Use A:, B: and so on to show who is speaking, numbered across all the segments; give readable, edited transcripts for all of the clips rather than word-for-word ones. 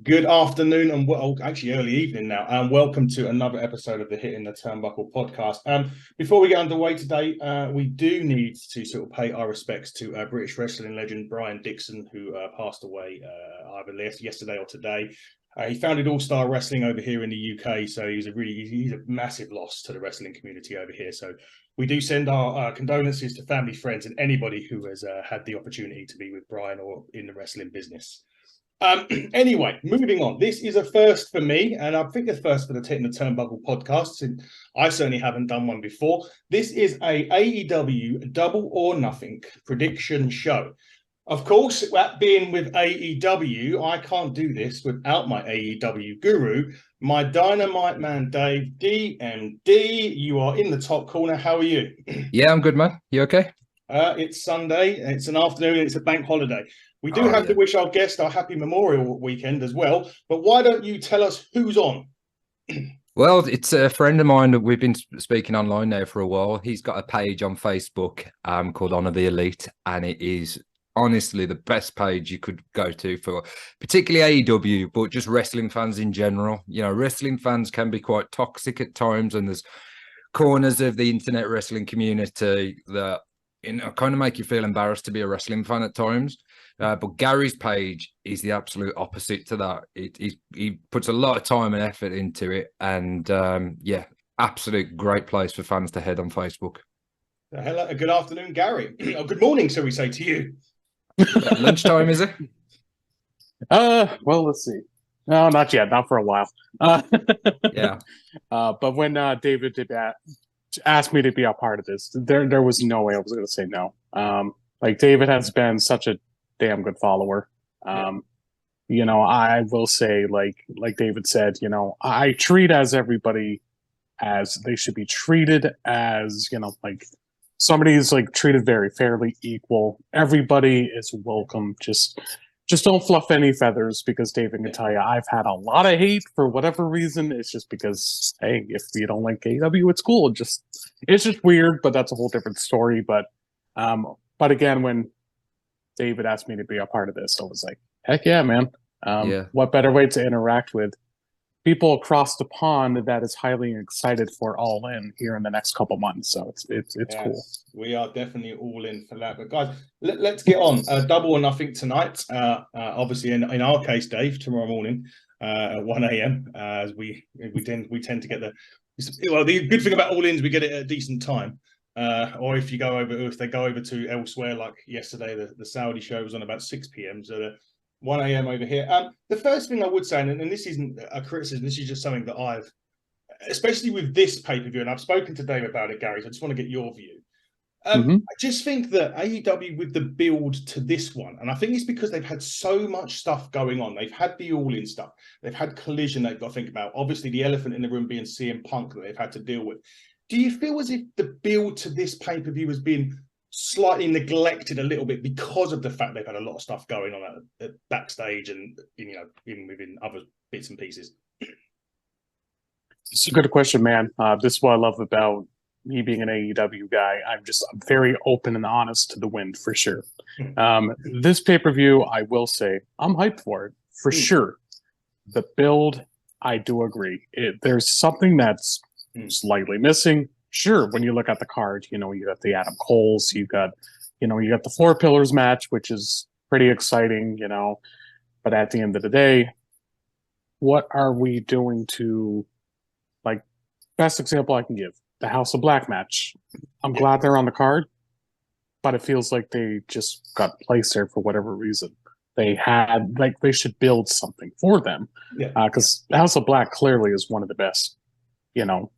A: Good afternoon, and actually early evening now. And welcome to another episode of the Hitting the Turnbuckle podcast. Before we get underway today, we do need to sort of pay our respects to British wrestling legend Brian Dixon, who passed away either yesterday or today. He founded All Star Wrestling over here in the UK, so he's a massive loss to the wrestling community over here. So we do send our condolences to family, friends, and anybody who has had the opportunity to be with Brian or in the wrestling business. Anyway, moving on. This is a first for me, and I think a first for the Hitting the Turnbuckle podcast. And I certainly haven't done one before. This is a AEW Double or Nothing prediction show. Of course, that being with AEW, I can't do this without my AEW guru, my Dynamite man, Dave DMD. You are in the top corner. How are you?
B: Yeah, I'm good, man. You okay?
A: It's Sunday. It's an afternoon. And it's a bank holiday. We do have to wish our guest our happy Memorial weekend as well. But why don't you tell us who's on?
B: Well, it's a friend of mine that we've been speaking online now for a while. He's got a page on Facebook called Honor the Elite, and it is honestly the best page you could go to for particularly AEW, but just wrestling fans in general. You know, wrestling fans can be quite toxic at times, and there's corners of the internet wrestling community that kind of make you feel embarrassed to be a wrestling fan at times. But Gary's page is the absolute opposite to that. He puts a lot of time and effort into it, and absolute great place for fans to head on Facebook.
A: Hello, good afternoon, Gary. Good morning, shall we say to you?
B: Lunchtime, is it?
C: Well, let's see. No, not yet. Not for a while.
B: Yeah.
C: But when David did asked me to be a part of this, there was no way I was going to say no. Like David has been such a damn good follower. You know, I will say, like David said, you know, I treat as everybody as they should be treated, as, you know, like somebody is like treated very fairly equal. Everybody is welcome. Just don't fluff any feathers, because David can tell you I've had a lot of hate for whatever reason. It's just because, hey, if you don't like AEW, it's cool. It's just weird, but that's a whole different story. But again, when David asked me to be a part of this, I was like, heck yeah, man. What better way to interact with people across the pond that is highly excited for All In here in the next couple months. So it's cool.
A: We are definitely all in for that. But guys, let's get on. Double or Nothing tonight. Obviously, in our case, Dave, tomorrow morning at 1 a.m. As we tend to get the good thing about All Ins, we get it at a decent time. Or if they go over to elsewhere, like yesterday, the Saudi show was on about 6 p.m. So 1 a.m. over here. The first thing I would say, and this isn't a criticism, this is just something that I've, especially with this pay-per-view, and I've spoken to Dave about it, Gary, so I just want to get your view. I just think that AEW, with the build to this one, and I think it's because they've had so much stuff going on. They've had the All-In stuff. They've had Collision they've got to think about. Obviously, the elephant in the room being CM Punk that they've had to deal with. Do you feel as if the build to this pay-per-view has been slightly neglected a little bit because of the fact they've had a lot of stuff going on at backstage and, you know, even within other bits and pieces?
C: It's a good question, man. This is what I love about me being an AEW guy. I'm very open and honest to the wind, for sure. This pay-per-view, I will say, I'm hyped for it, for sure. The build, I do agree. There's something that's slightly missing. Sure, when you look at the card, you know, you got the Adam Coles, you got the Four Pillars match, which is pretty exciting, you know. But at the end of the day, what are we doing to, like, best example I can give, the House of Black match. I'm glad they're on the card, but it feels like they just got placed there for whatever reason. They should build something for them. Because House of Black clearly is one of the best, you know,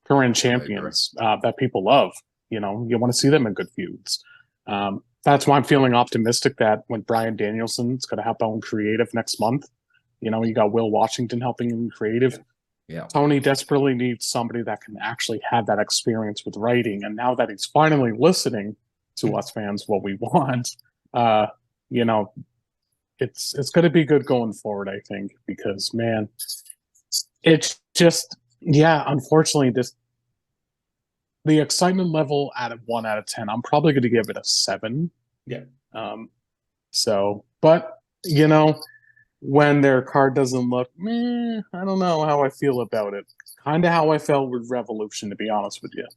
C: current champions that people love. You know, you want to see them in good feuds. That's why I'm feeling optimistic that when Bryan Danielson's going to help out in creative next month, you know, you got Will Washington helping in creative.
B: Yeah.
C: Tony desperately needs somebody that can actually have that experience with writing. And now that he's finally listening to us fans, what we want, you know, it's going to be good going forward, I think, because, man, it's just, unfortunately, the excitement level at 1 out of 10, I'm probably going to give it a 7.
A: Yeah.
C: But, you know, when their card doesn't look, I don't know how I feel about it. Kind of how I felt with Revolution, to be honest with you.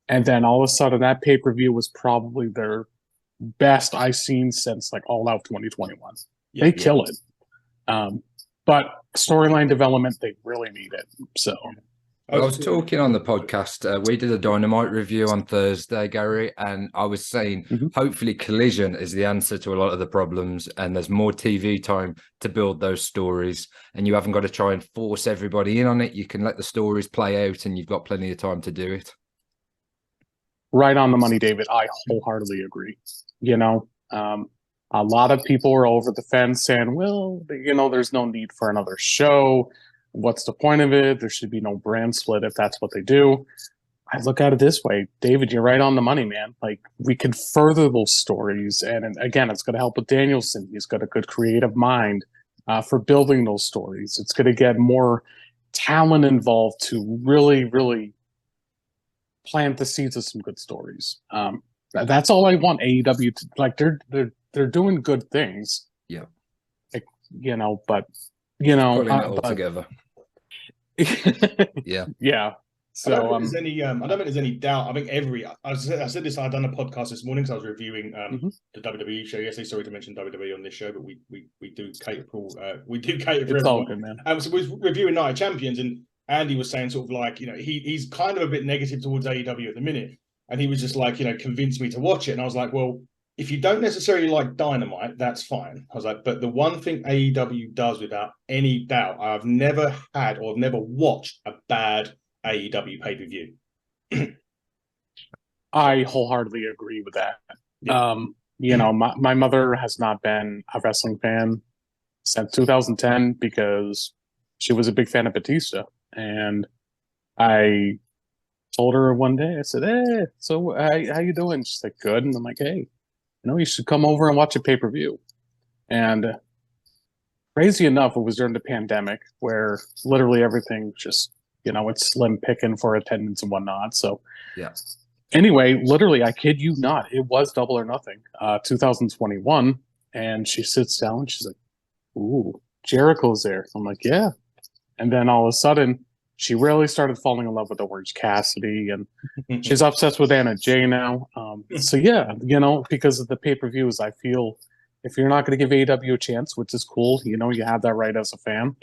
C: And then all of a sudden, that pay-per-view was probably their best I've seen since like All Out 2021. They kill it. But storyline development, they really need it. So
B: I was talking on the podcast. We did a Dynamite review on Thursday, Gary, and I was saying hopefully Collision is the answer to a lot of the problems, and there's more TV time to build those stories, and you haven't got to try and force everybody in on it. You can let the stories play out, and you've got plenty of time to do it.
C: Right on the money, David. I wholeheartedly agree. You know, a lot of people are over the fence saying, well, you know, there's no need for another show. What's the point of it? There should be no brand split if that's what they do. I look at it this way. David, you're right on the money, man. Like, we could further those stories. And again, it's going to help with Danielson. He's got a good creative mind for building those stories. It's going to get more talent involved to really, really plant the seeds of some good stories. That's all I want AEW to, like, they're doing good things.
B: Yeah.
C: Like, you know, but, you know.
B: Pulling it all together.
C: Yeah. Yeah. So
A: I don't think there's any doubt. I think I said this. I'd done a podcast this morning because I was reviewing the WWE show yesterday. Sorry to mention WWE on this show, but we do cater for
C: it's all good, man.
A: So we was reviewing Night of Champions, and Andy was saying sort of like, you know, he's kind of a bit negative towards AEW at the minute, and he was just like, you know, convinced me to watch it, and I was like, well, if you don't necessarily like Dynamite, that's fine. I was like, but the one thing AEW does without any doubt, I've never had or I've never watched a bad AEW pay-per-view.
C: I wholeheartedly agree with that. Yeah. You know, my mother has not been a wrestling fan since 2010 because she was a big fan of Batista. And I told her one day, I said, hey, so how you doing? She's like, good. And I'm like, hey, you know, you should come over and watch a pay-per-view. And crazy enough, it was during the pandemic where literally everything just, you know, it's slim picking for attendance and whatnot. So,
B: yeah.
C: Anyway, literally, I kid you not, it was Double or Nothing, 2021. And she sits down and she's like, ooh, Jericho's there. I'm like, yeah. And then all of a sudden, she really started falling in love with Orange Cassidy, and she's obsessed with Anna Jay now. So yeah, you know, because of the pay-per-views, I feel if you're not going to give AEW a chance, which is cool, you know, you have that right as a fan,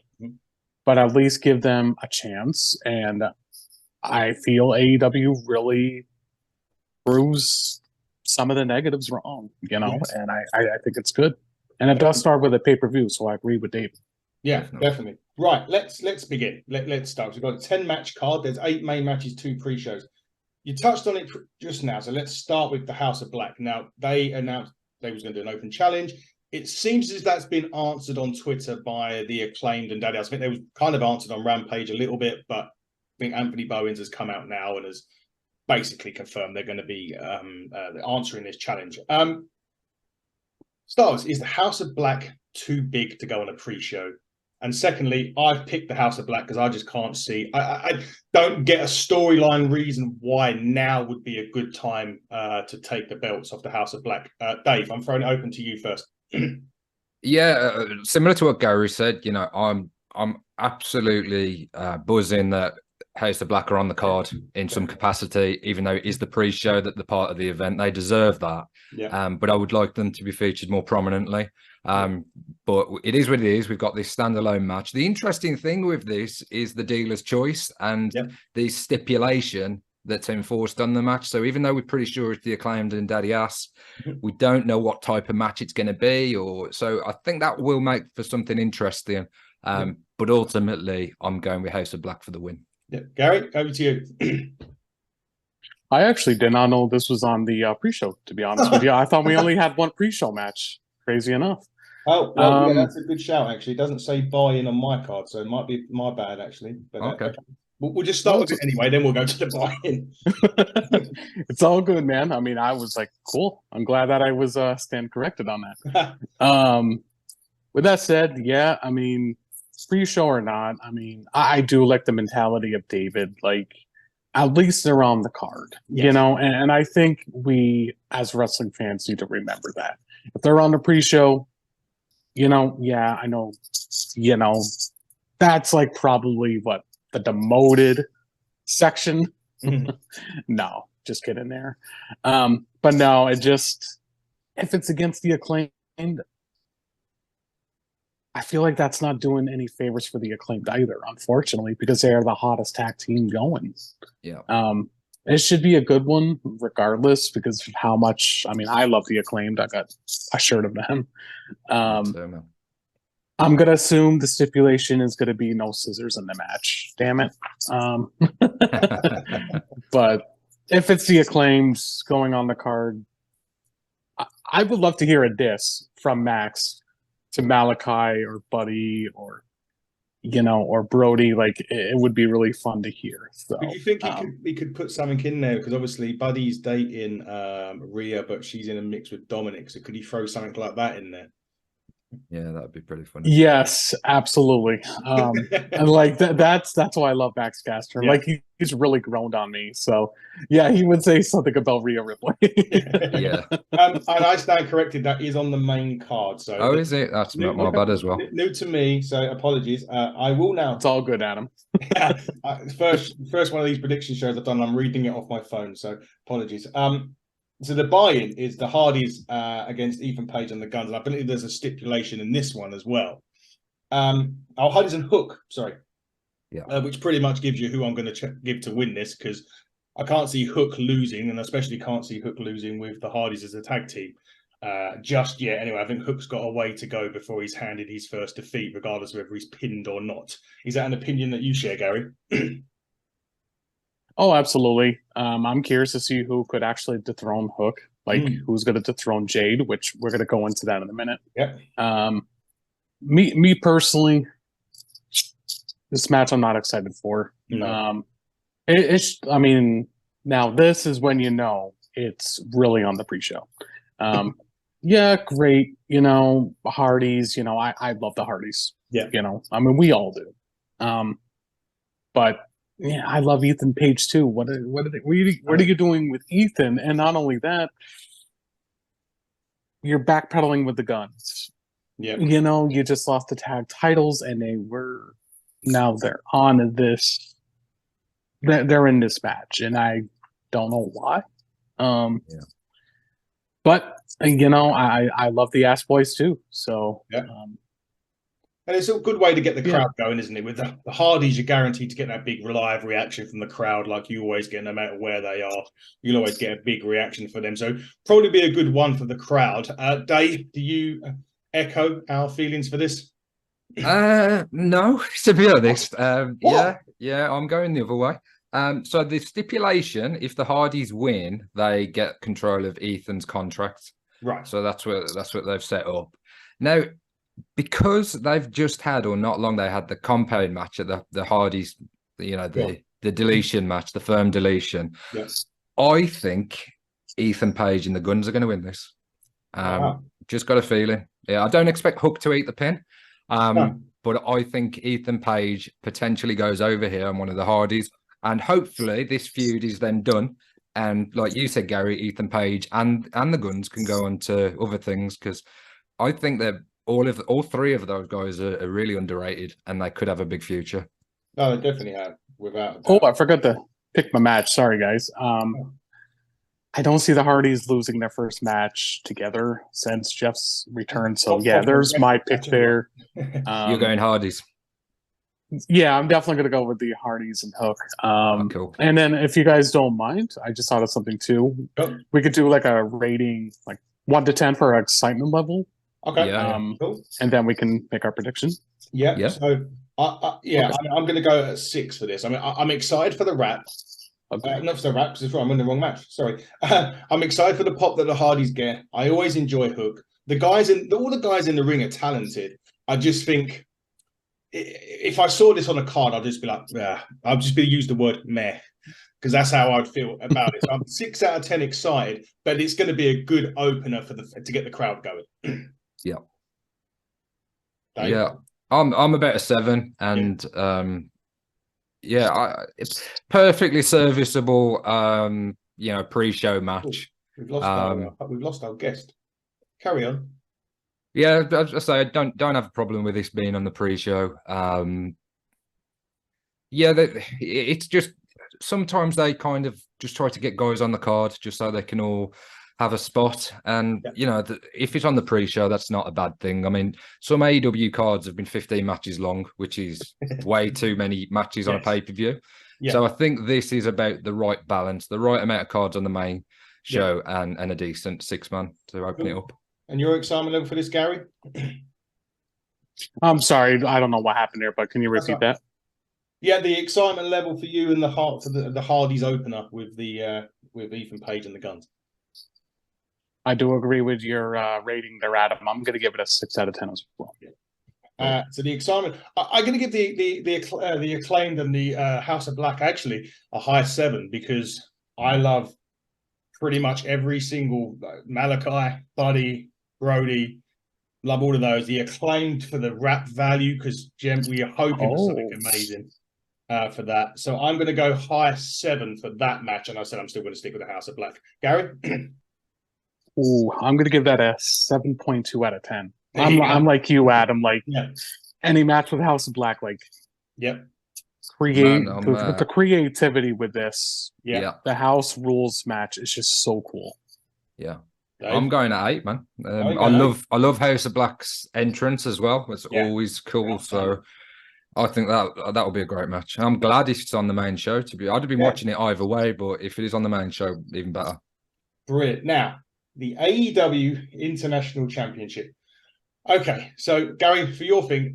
C: but at least give them a chance. And I feel AEW really proves some of the negatives wrong, you know, and I think it's good. And it does start with a pay-per-view, so I agree with Dave.
A: Yeah, definitely. Right, let's begin. Let's start. We've got a 10-match card. There's 8 main matches, 2 pre-shows. You touched on it just now, so let's start with the House of Black. Now, they announced they was going to do an open challenge. It seems as that's been answered on Twitter by the Acclaimed and Daddy. I think they was kind of answered on Rampage a little bit, but I think Anthony Bowens has come out now and has basically confirmed they're going to be answering this challenge. Stars, is the House of Black too big to go on a pre-show? And secondly, I've picked the House of Black because I just can't see. I don't get a storyline reason why now would be a good time to take the belts off the House of Black. Dave, I'm throwing it open to you first.
B: Yeah, similar to what Gary said, you know, I'm absolutely buzzing that House of Black are on the card in some capacity, even though it is the pre-show that they're part of the event. They deserve that. Yeah. But I would like them to be featured more prominently. But it is what it is. We've got this standalone match. The interesting thing with this is the dealer's choice and the stipulation that's enforced on the match. So even though we're pretty sure it's the Acclaimed and Daddy Ass, we don't know what type of match it's going to be. So I think that will make for something interesting. But ultimately, I'm going with House of Black for the win.
A: Yeah. Gary, over to you.
C: I actually did not know this was on the pre-show, to be honest with you. I thought we only had one pre-show match. Crazy enough.
A: Oh, well, yeah, that's a good shout, actually. It doesn't say buy-in on my card, so it might be my bad, actually. But,
B: okay.
A: We'll just start with it anyway, then we'll go to the buy-in.
C: It's all good, man. I mean, I was like, cool. I'm glad that I was stand corrected on that. With that said, yeah, I mean, pre-show or not, I mean, I do like the mentality of David. Like, at least they're on the card, you know? And I think we, as wrestling fans, need to remember that. If they're on the pre-show, Yeah, I know, that's like probably what the demoted section.
A: Mhm.
C: No, just kidding there. But no, if it's against the Acclaimed, I feel like that's not doing any favors for the Acclaimed either, unfortunately, because they are the hottest tag team going.
B: Yeah.
C: It should be a good one regardless because of how much, I mean, I love the Acclaimed. I got a shirt of them.
B: Man.
C: I'm going to assume the stipulation is going to be no scissors in the match. Damn it. But if it's the Acclaimed going on the card, I would love to hear a diss from Max to Malachi or Buddy or or Brody. Like it would be really fun to hear. So,
A: Do you think he could put something in there? Because obviously Buddy's dating Rhea, but she's in a mix with Dominic. So could he throw something like that in there?
B: Yeah, that'd be pretty funny.
C: Yes, absolutely. And like that's why I love Max Caster.
A: Yeah.
C: Like he's really groaned on me. So yeah, he would say something about Rhea Ripley.
B: Yeah.
A: And I stand corrected. That is on the main card. So
B: Oh, is it? That's my bad as well.
A: New to me, so apologies. I will now.
C: It's all good, Adam.
A: First one of these prediction shows I've done. I'm reading it off my phone, so apologies. So the buy-in is the Hardys against Ethan Page and the Guns, and I believe there's a stipulation in this one as well. Hardys and Hook, sorry, which pretty much gives you who I'm going to give to win this, because I can't see Hook losing, and especially can't see Hook losing with the Hardys as a tag team just yet. Anyway, I think Hook's got a way to go before he's handed his first defeat, regardless of whether he's pinned or not. Is that an opinion that you share, Gary?
C: Oh, absolutely. I'm curious to see who could actually dethrone Hook, like who's going to dethrone Jade, which we're going to go into that in a minute.
A: Yeah.
C: Me personally, this match I'm not excited for.
A: No.
C: I mean, now this is when it's really on the pre-show. Yeah, great. Hardys. I love the Hardys.
A: Yeah.
C: I mean, we all do. But yeah, I love Ethan Page too. What are you doing with Ethan? And not only that, you're backpedaling with the Guns.
A: Yeah.
C: You just lost the tag titles, and now they're on this. They're in this match, and I don't know why. But I love the Ass Boys too. So
A: yeah. And it's a good way to get the crowd going, isn't it? With the Hardys, you're guaranteed to get that big live reaction from the crowd, like you always get, no matter where they are. You'll always get a big reaction for them. So probably be a good one for the crowd. Dave, do you echo our feelings for this?
B: No, to be honest. Yeah, I'm going the other way. So the stipulation, if the Hardys win, they get control of Ethan's contract.
A: Right.
B: So that's what they've set up. Now, because they've just had, or not long, they had the compound match at the Hardys, the deletion match, the firm deletion.
A: Yes.
B: I think Ethan Page and the Guns are going to win this. Just got a feeling. Yeah, I don't expect Hook to eat the pin. But I think Ethan Page potentially goes over here on one of the Hardys. And hopefully this feud is then done. And like you said, Gary, Ethan Page and the Guns can go on to other things, because I think they're all three of those guys are really underrated, and they could have a big future.
A: No, they definitely have, without a doubt.
C: Oh, I forgot to pick my match. Sorry, guys. I don't see the Hardys losing their first match together since Jeff's return. So yeah, there's my pick there.
B: You're going Hardys.
C: Yeah, I'm definitely going to go with the Hardys and Hook.
B: Cool.
C: And then if you guys don't mind, I just thought of something too.
A: Oh.
C: We could do like a rating, like 1 to 10 for our excitement level.
A: Okay.
C: Cool. And then we can make our prediction.
A: Yeah. So, I'm going to go at 6 for this. I mean, I'm excited for the rap.
C: Okay.
A: Not for the raps. I'm in the wrong match. Sorry. I'm excited for the pop that the Hardys get. I always enjoy Hook. All the guys in the ring are talented. I just think if I saw this on a card, I'd just be like, I'll just use the word meh, because that's how I'd feel about it. So I'm 6 out of 10 excited, but it's going to be a good opener to get the crowd going.
B: Yeah.
A: Dave?
B: Yeah. I'm about a 7, and it's perfectly serviceable pre-show match.
A: We've lost our guest. Carry on.
B: Yeah, as I say, I don't have a problem with this being on the pre-show. Yeah, it's just sometimes they kind of just try to get guys on the card just so they can all have a spot. And
A: Yeah.
B: you know, if it's on the pre-show, that's not a bad thing. I mean, some AEW cards have been 15 matches long, which is way too many matches on a
A: Yes.
B: pay-per-view.
A: Yeah.
B: So I think this is about the right balance, the right amount of cards on the main show,
A: Yeah.
B: and a decent 6-man to open it up.
A: And your excitement level for this, Gary?
C: I'm sorry, I don't know what happened there, but can you
A: That's
C: repeat
A: right.
C: that?
A: Yeah, the excitement level for you and the heart for the Hardys opener with Ethan Page and the Guns.
C: I do agree with your rating there, Adam. I'm going to give it a 6 out of 10 as well.
A: So the excitement, I'm going to give the Acclaimed and the House of Black actually a high 7 because I love pretty much every single Malachi, Buddy, Brody, love all of those. The Acclaimed for the rap value because we are hoping for something amazing for that. So I'm going to go high 7 for that match, and I said I'm still going to stick with the House of Black. Gary.
C: Ooh, I'm going to give that a 7.2 out of 10. I'm like you, Adam. Like any match with House of Black, like with the creativity with this.
A: Yeah,
C: the House Rules match is just so cool.
B: Yeah,
A: Dave?
B: I'm going at 8, man. I love House of Black's entrance as well. It's always cool. So I think that will be a great match. I'm glad it's on the main show. I'd have been watching it either way, but if it is on the main show, even better.
A: Brilliant. Now, the AEW International Championship. Okay, so Gary, for your thing,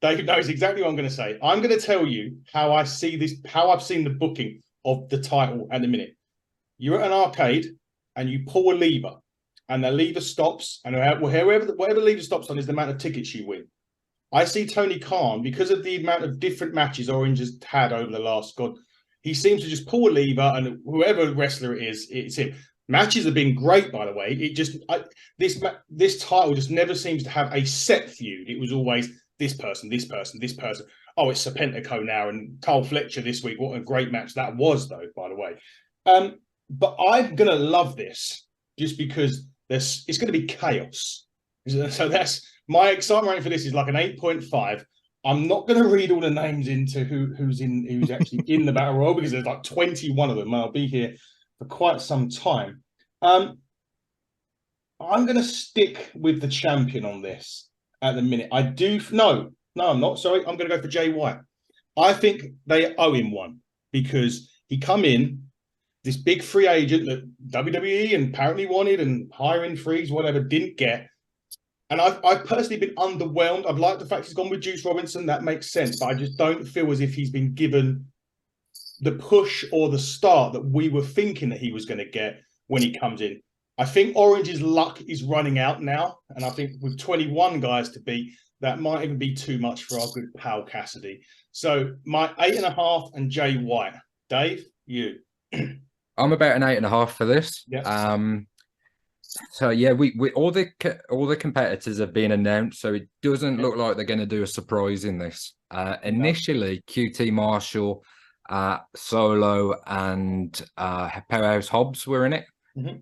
A: Dave knows exactly what I'm going to say. I'm going to tell you how I see this, how I've seen the booking of the title at the minute. You're at an arcade and you pull a lever, and the lever stops, and whatever lever stops on is the amount of tickets you win. I see Tony Khan, because of the amount of different matches Orange has had over the last he seems to just pull a lever, and whoever wrestler it is, it's him. Matches have been great, by the way. It just this title just never seems to have a set feud. It was always this person, this person, this person. Oh, it's Serpentico now and Carl Fletcher this week. What a great match that was, though, by the way. But I'm gonna love this just because it's going to be chaos. So that's my excitement rating for this is like an 8.5. I'm not going to read all the names into who's actually in the battle royal because there's like 21 of them. And I'll be here for quite some time. I'm going to stick with the champion on this at the minute. No, I'm not. Sorry, I'm going to go for Jay White. I think they owe him one because he come in, this big free agent that WWE and apparently wanted and hiring freeze, whatever, didn't get. And I've personally been underwhelmed. I've liked the fact he's gone with Juice Robinson. That makes sense. But I just don't feel as if he's been given the push or the start that we were thinking that he was going to get when he comes in. I think Orange's luck is running out now. And I think with 21 guys to beat, that might even be too much for our good pal Cassidy. So my 8.5 and Jay White. Dave, you.
B: I'm about an 8.5 for this.
A: Yeah.
B: So yeah, we all the competitors have been announced, so it doesn't look like they're going to do a surprise in this. Initially, QT Marshall, Solo, and Powerhouse Hobbs were in it,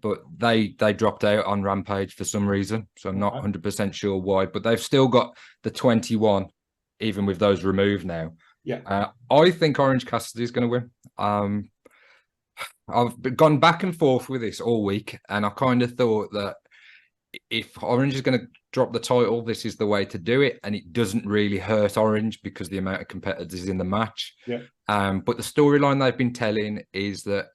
B: but they dropped out on Rampage for some reason. So I'm not 100% sure why, but they've still got the 21, even with those removed now.
A: Yeah,
B: I think Orange Cassidy is going to win. I've gone back and forth with this all week, and I kind of thought that if Orange is going to drop the title, this is the way to do it, and it doesn't really hurt Orange because the amount of competitors in the match.
A: Yeah.
B: But the storyline they've been telling is that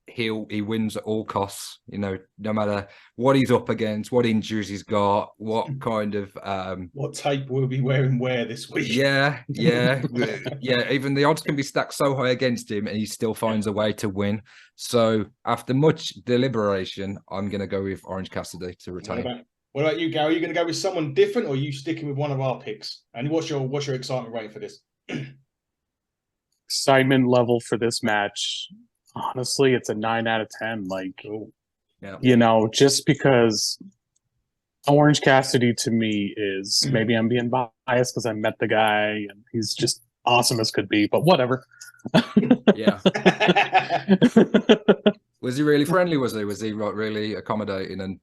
B: he wins at all costs. You know, no matter what he's up against, what injuries he's got, what kind of
A: what tape will be wearing where this week.
B: Yeah. Even the odds can be stacked so high against him, and he still finds a way to win. So after much deliberation, I'm going to go with Orange Cassidy to retain.
A: What about you, Gary? Are you going to go with someone different, or are you sticking with one of our picks? And what's your excitement rating for this?
C: Excitement level for this match, honestly, it's a 9 out of 10. Like, you know, just because Orange Cassidy to me is, maybe I'm being biased because I met the guy and he's just awesome as could be, but whatever.
B: Yeah. Was he really friendly? Was he really accommodating? And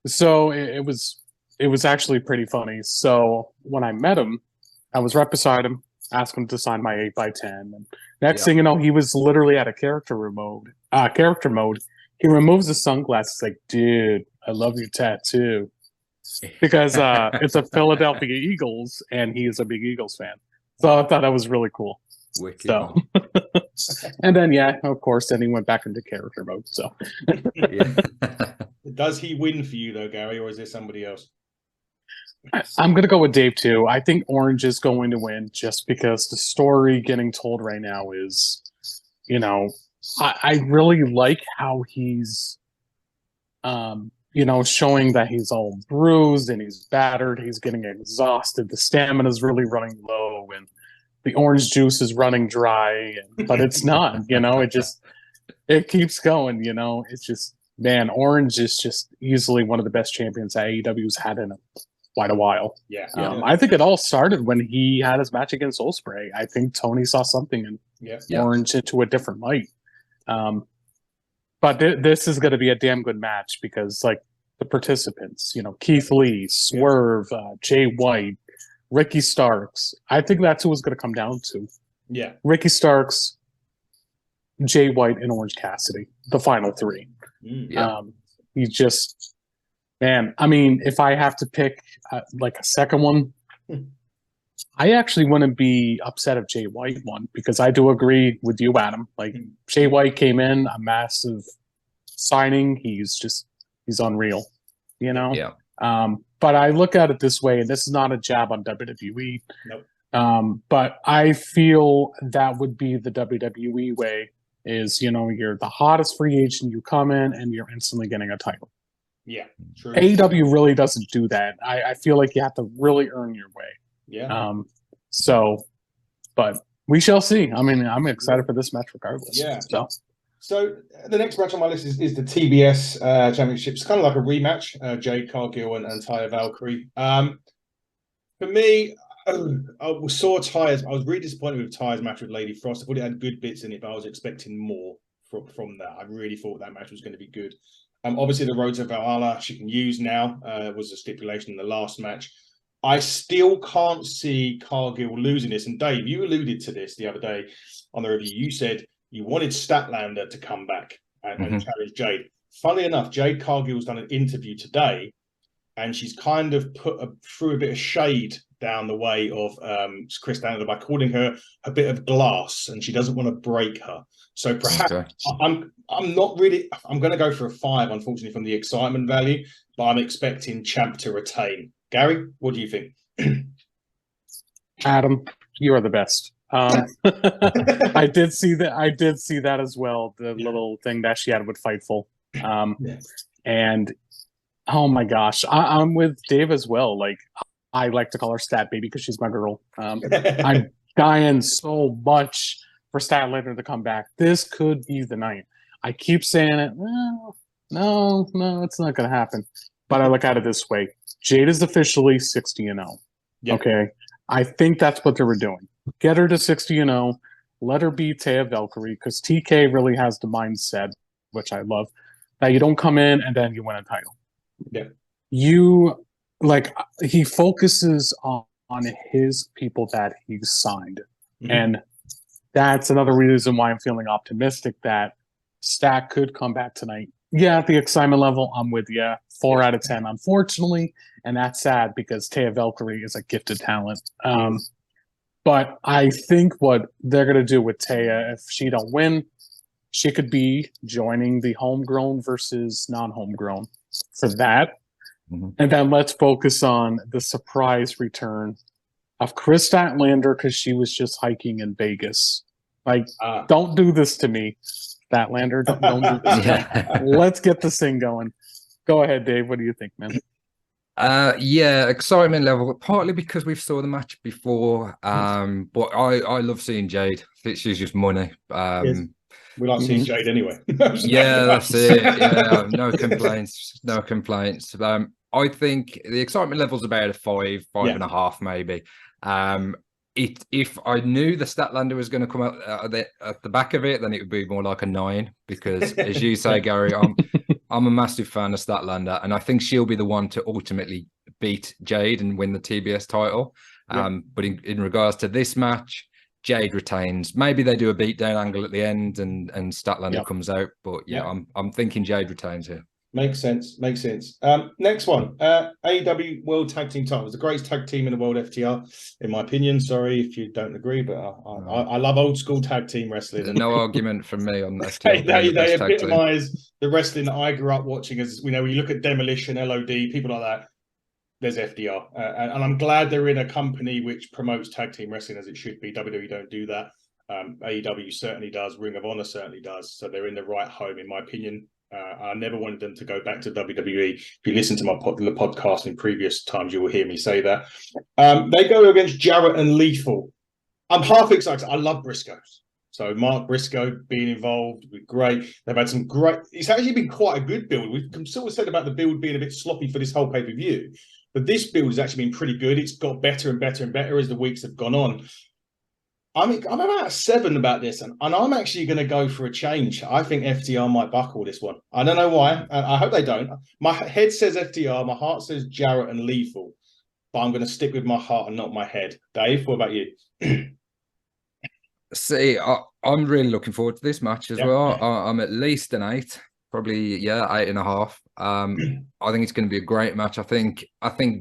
C: so it was it was actually pretty funny. So when I met him, I was right beside him, asked him to sign my 8x10. And next thing you know, he was literally at a character mode. He removes his sunglasses, like, dude, I love your tattoo. Because it's a Philadelphia Eagles, and he is a big Eagles fan. So I thought that was really cool.
B: Wicked.
C: So, and then, of course, then he went back into character mode. So,
A: Does he win for you, though, Gary, or is there somebody else?
C: I'm going to go with Dave, too. I think Orange is going to win just because the story getting told right now is, I really like how he's, showing that he's all bruised and he's battered. He's getting exhausted. The stamina is really running low and the orange juice is running dry, but it's not, it keeps going, it's just, man, Orange is just easily one of the best champions that AEW's had in quite a while.
A: Yeah.
C: I think it all started when he had his match against Ospreay. I think Tony saw something in Orange into a different light. But this is going to be a damn good match because, like, the participants, Keith Lee, Swerve, Jay White, Ricky Starks. I think that's who it's going to come down to.
A: Yeah.
C: Ricky Starks, Jay White, and Orange Cassidy, the final three. He just, man, I mean, if I have to pick like a second one, I actually wouldn't be upset if Jay White won because I do agree with you, Adam. Like, Jay White came in, a massive signing. He's unreal,
A: Yeah.
C: But I look at it this way, and this is not a jab on WWE.
A: Nope.
C: But I feel that would be the WWE way is, you're the hottest free agent, you come in and you're instantly getting a title.
A: Yeah, true.
C: AEW really doesn't do that. I feel like you have to really earn your way.
A: Yeah.
C: But we shall see. I mean, I'm excited for this match regardless.
A: Yeah.
C: So
A: the next match on my list is the TBS Championship. It's kind of like a rematch, Jade Cargill and Taya Valkyrie. For me, I was really disappointed with Taya's match with Lady Frost. I thought it had good bits in it, but I was expecting more from that. I really thought that match was going to be good. Obviously, the Road to Valhalla she can use now was a stipulation in the last match. I still can't see Cargill losing this. And Dave, you alluded to this the other day on the review. You said you wanted Statlander to come back and challenge Jade. Funnily enough, Jade Cargill's done an interview today, and she's kind of threw a bit of shade down the way of Chris Statlander by calling her a bit of glass, and she doesn't want to break her. So perhaps I'm not really. I'm going to go for a 5, unfortunately, from the excitement value, but I'm expecting Champ to retain. Gary, what do you think?
C: Adam, you are the best. I did see that as well. The little thing that she had with Fightful, and oh my gosh, I'm with Dave as well. Like, I like to call her Stat Baby because she's my girl. I'm dying so much for Statlander to come back. This could be the night. I keep saying it. Well, no, it's not going to happen. But I look at it this way: Jade is officially 60-0.
A: Yeah.
C: Okay, I think that's what they were doing. Get her to 60-0. Let her be Taya Valkyrie because TK really has the mindset, which I love, that you don't come in and then you win a title.
A: Yeah.
C: He focuses on his people that he's signed. And that's another reason why I'm feeling optimistic that Stat could come back tonight. Yeah, the excitement level, I'm with you. 4 out of 10, unfortunately. And that's sad because Taya Valkyrie is a gifted talent. But I think what they're going to do with Taya, if she don't win, she could be joining the homegrown versus non-homegrown for that. And then let's focus on the surprise return of Chris Statlander because she was just hiking in Vegas. Like, don't do this to me, Statlander. Don't do this to me. Let's get this thing going. Go ahead, Dave. What do you think, man?
B: Excitement level, partly because we've saw the match before. But I love seeing Jade. I think she's just money.
A: We like seeing Jade anyway.
B: That's it. Yeah, no complaints. I think the excitement level's about a 5, 5.5 maybe. If I knew the Statlander was going to come out at the back of it, then it would be more like a 9 because, as you say, Gary, I'm a massive fan of Statlander, and I think she'll be the one to ultimately beat Jade and win the TBS title.
A: Yeah.
B: But in regards to this match, Jade retains. Maybe they do a beatdown angle at the end and Statlander comes out. But I'm thinking Jade retains here.
A: Makes sense. Makes sense. Next one. AEW World Tag Team Titles. The greatest tag team in the world, FTR, in my opinion. Sorry if you don't agree, but I love old school tag team wrestling.
B: There's no argument from me on FTR.
A: They epitomise the wrestling that I grew up watching. As you know, when you look at Demolition, LOD, people like that, there's FDR. And I'm glad they're in a company which promotes tag team wrestling as it should be. WWE don't do that. AEW certainly does. Ring of Honor certainly does. So they're in the right home, in my opinion. I never wanted them to go back to WWE. If you listen to my podcast in previous times, you will hear me say that. They go against Jarrett and Lethal. I'm half excited. I love Briscoes. So Mark Briscoe being involved would be great. They've had some great... It's actually been quite a good build. We've sort of said about the build being a bit sloppy for this whole pay-per-view. But this build has actually been pretty good. It's got better and better and better as the weeks have gone on. I'm about 7 about this, and I'm actually going to go for a change. I think FTR might buckle this one. I don't know why. I hope they don't. My head says FTR. My heart says Jarrett and Lethal. But I'm going to stick with my heart and not my head. Dave, what about you?
B: See, I'm really looking forward to this match as well. I'm at least an 8. Probably, 8.5. I think it's going to be a great match. I think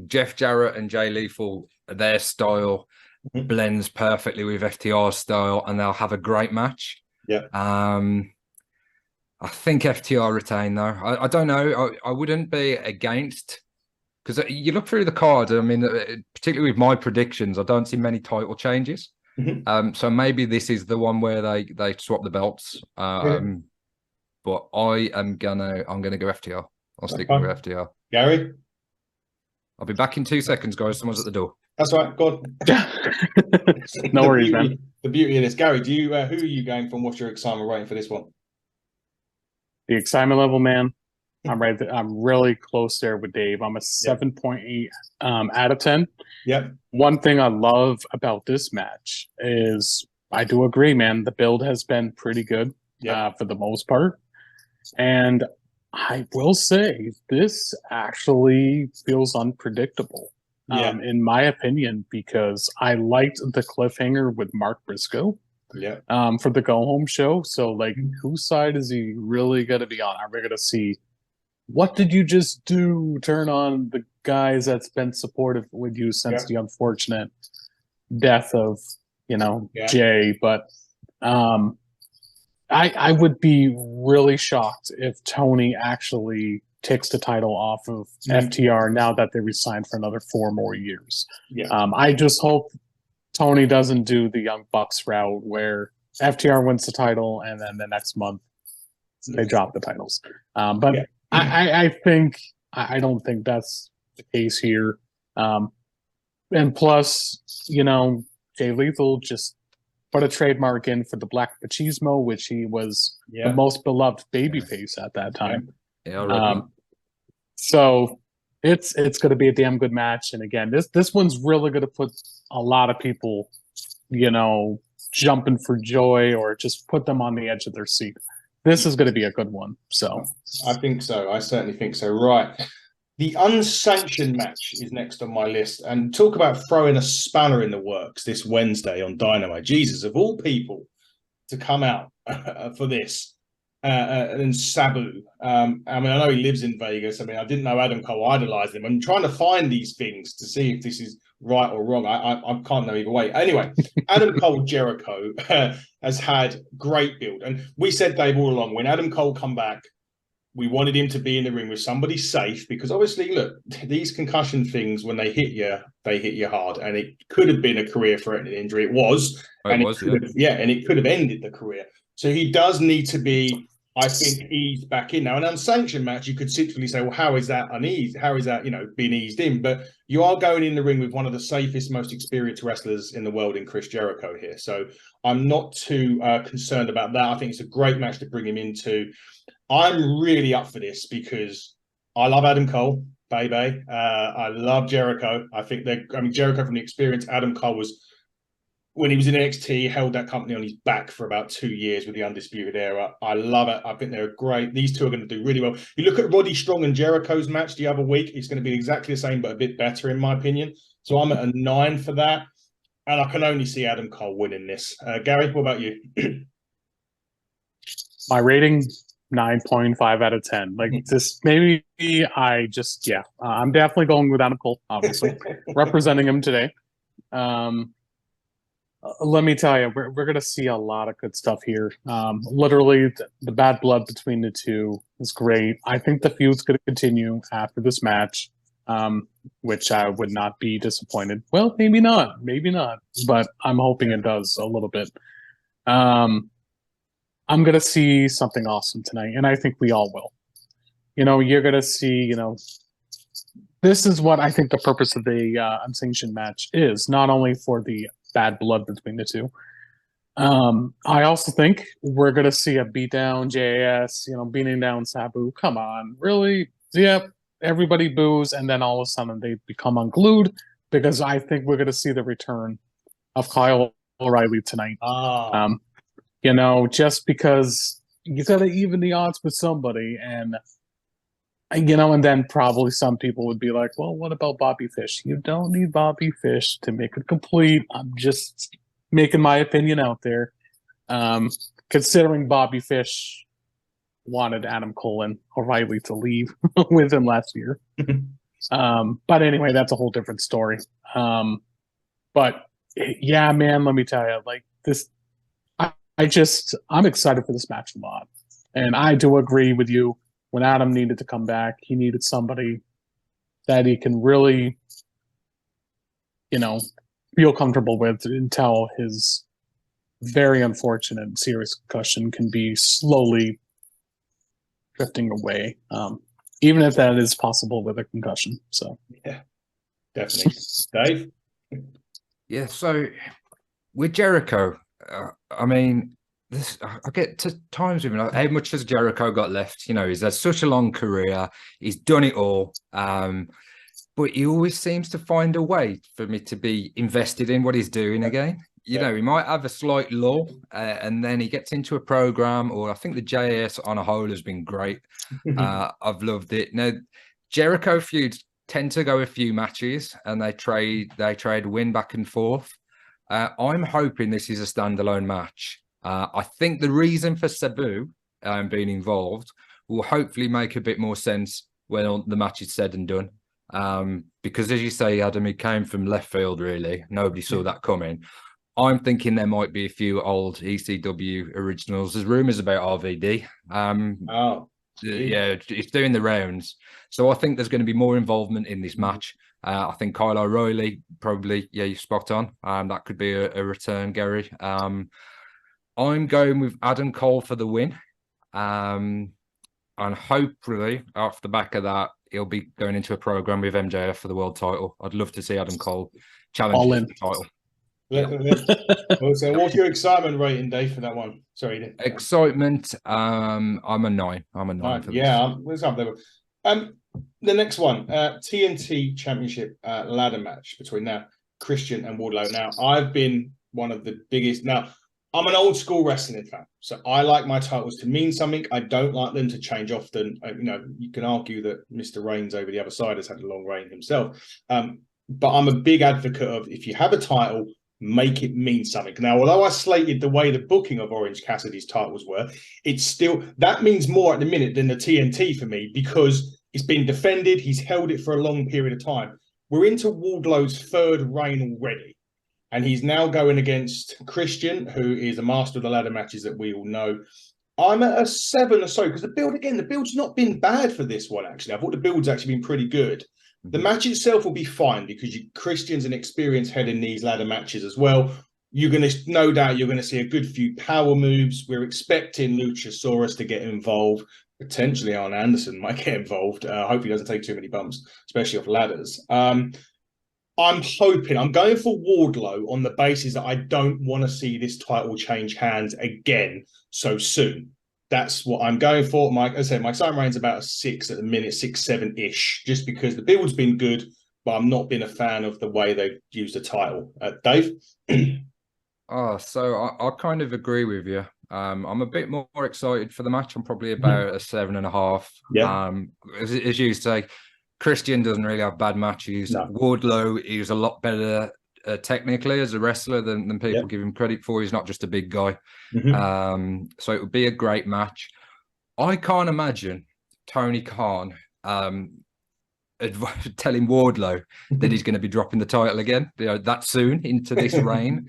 B: Jeff Jarrett and Jay Lethal, their style blends perfectly with FTR's style, and they'll have a great match.
A: Yeah.
B: I think FTR retain though. I don't know. I wouldn't be against, because you look through the card. I mean, particularly with my predictions, I don't see many title changes. So maybe this is the one where they swap the belts. But I'm gonna go FTR. I'll stick with FTR.
A: Gary?
B: I'll be back in 2 seconds, guys. Someone's at the door.
A: That's right. Go on.
C: No worries, man.
A: The beauty of this. Gary, do you who are you going from? What's your excitement rating for this one?
C: The excitement level, man. I'm right there. I'm really close there with Dave. I'm a 7.8 out of 10.
A: Yep.
C: One thing I love about this match is I do agree, man. The build has been pretty good for the most part. And I will say this actually feels unpredictable, in my opinion, because I liked the cliffhanger with Mark Briscoe for the go-home show. So, like, whose side is he really going to be on? Are we going to see, what did you just do? Turn on the guys that's been supportive with you since the unfortunate death of, Jay. But I would be really shocked if Tony actually takes the title off of FTR now that they resigned for another 4 more years. I just hope Tony doesn't do the Young Bucks route where FTR wins the title and then the next month they drop the titles. But I don't think that's the case here. And plus, Jay Lethal just put a trademark in for the Black Machismo, which he was the most beloved babyface at that time. So it's going to be a damn good match. And again, this one's really going to put a lot of people, jumping for joy or just put them on the edge of their seat. This is going to be a good one. So
A: I think so. I certainly think so. Right. The unsanctioned match is next on my list. And talk about throwing a spanner in the works this Wednesday on Dynamite. Jesus, of all people to come out for this. And Sabu. I mean, I know he lives in Vegas. I mean, I didn't know Adam Cole idolized him. I'm trying to find these things to see if this is right or wrong. I can't know either way. Anyway, Adam Cole Jericho has had great build. And we said, Dave, all along, when Adam Cole come back, we wanted him to be in the ring with somebody safe because obviously, look, these concussion things, when they hit you hard. And it could have been a career-threatening injury. It was. And it could have ended the career. So he does need to be, I think, eased back in. Now, an unsanctioned match, you could simply say, well, how is that uneased? How is that, being eased in? But you are going in the ring with one of the safest, most experienced wrestlers in the world in Chris Jericho here. So I'm not too concerned about that. I think it's a great match to bring him into. I'm really up for this because I love Adam Cole, baby. I love Jericho. I think Jericho from the experience, Adam Cole was when he was in NXT, he held that company on his back for about 2 years with the Undisputed Era. I love it. I think they're great. These two are going to do really well. You look at Roddy Strong and Jericho's match the other week, it's going to be exactly the same, but a bit better, in my opinion. So I'm at a 9 for that. And I can only see Adam Cole winning this. Gary, what about you?
C: My rating, 9.5 out of 10. Like, this, maybe I'm definitely going with Adam Cole, obviously, representing him today. Let me tell you, we're going to see a lot of good stuff here. Literally, the bad blood between the two is great. I think the feud's going to continue after this match, which I would not be disappointed. Well, maybe not, but I'm hoping it does a little bit. I'm going to see something awesome tonight, and I think we all will. You're going to see, this is what I think the purpose of the unsanctioned match is, not only for the bad blood between the two. I also think we're going to see a beatdown JAS, beating down Sabu. Come on, really? Yep. Everybody boos, and then all of a sudden they become unglued, because I think we're going to see the return of Kyle O'Reilly tonight. Just because you got to even the odds with somebody, and then probably some people would be like, well, what about Bobby Fish? You don't need Bobby Fish to make it complete. I'm just making my opinion out there. Considering Bobby Fish wanted Adam Cole and O'Reilly to leave with him last year. But anyway, that's a whole different story. But yeah, man, let me tell you, like this, I'm excited for this match a lot. And I do agree with you. When Adam needed to come back, he needed somebody that he can really, feel comfortable with until his very unfortunate serious concussion can be slowly drifting away, even if that is possible with a concussion. So
A: yeah, definitely. Dave?
B: Yeah, so with Jericho, I get to times with him, like, how much has Jericho got left? He's had such a long career. He's done it all. But he always seems to find a way for me to be invested in what he's doing again. He might have a slight lull, and then he gets into a program, or I think the JAS on a whole has been great. I've loved it. Now, Jericho feuds tend to go a few matches, and they trade win back and forth. I'm hoping this is a standalone match. I think the reason for Sabu being involved will hopefully make a bit more sense when the match is said and done. Because as you say, Adam, he came from left field, really. Nobody saw that coming. I'm thinking there might be a few old ECW originals. There's rumours about RVD. Yeah, it's doing the rounds. So I think there's going to be more involvement in this match. I think Kyle O'Reilly, probably, you're spot on. That could be a return, Gary. I'm going with Adam Cole for the win. And hopefully, off the back of that, he'll be going into a program with MJF for the world title. I'd love to see Adam Cole challenge for the title.
A: So what's your excitement rating, Dave, for that one? Sorry.
B: Excitement, I'm a 9. I'm a 9 for this.
A: The next one, TNT Championship ladder match between now Christian and Wardlow. Now, I've been one of the biggest. Now, I'm an old school wrestling fan, so I like my titles to mean something. I don't like them to change often. You can argue that Mr. Reigns over the other side has had a long reign himself. But I'm a big advocate of, if you have a title, make it mean something. Now, although I slated the way the booking of Orange Cassidy's titles were, it's still, that means more at the minute than the TNT for me, because it's been defended. He's held it for a long period of time. We're into Wardlow's third reign already. And he's now going against Christian, who is a master of the ladder matches that we all know. I'm at a 7 or so, because the build's not been bad for this one, actually. I thought the build's actually been pretty good. The match itself will be fine, because Christian's an experienced head in these ladder matches as well. No doubt you're going to see a good few power moves. We're expecting Luchasaurus to get involved. Potentially Arn Anderson might get involved. I hope he doesn't take too many bumps, especially off ladders. I'm going for Wardlow on the basis that I don't want to see this title change hands again so soon. That's what I'm going for. As I said, my excitement rating's about a 6 at the minute, 6, 7-ish, just because the build's been good, but I'm not been a fan of the way they've used the title. Dave?
B: Oh, so I kind of agree with you. I'm a bit more excited for the match. I'm probably
A: Mhm.
B: about a 7.5.
A: Yeah.
B: As you say, Christian doesn't really have bad matches.
A: No.
B: Wardlow is a lot better technically as a wrestler than
A: Yeah.
B: people give him credit for. He's not just a big guy. So it would be a great match. I can't imagine Tony Khan telling Wardlow that he's going to be dropping the title again, that soon into this reign.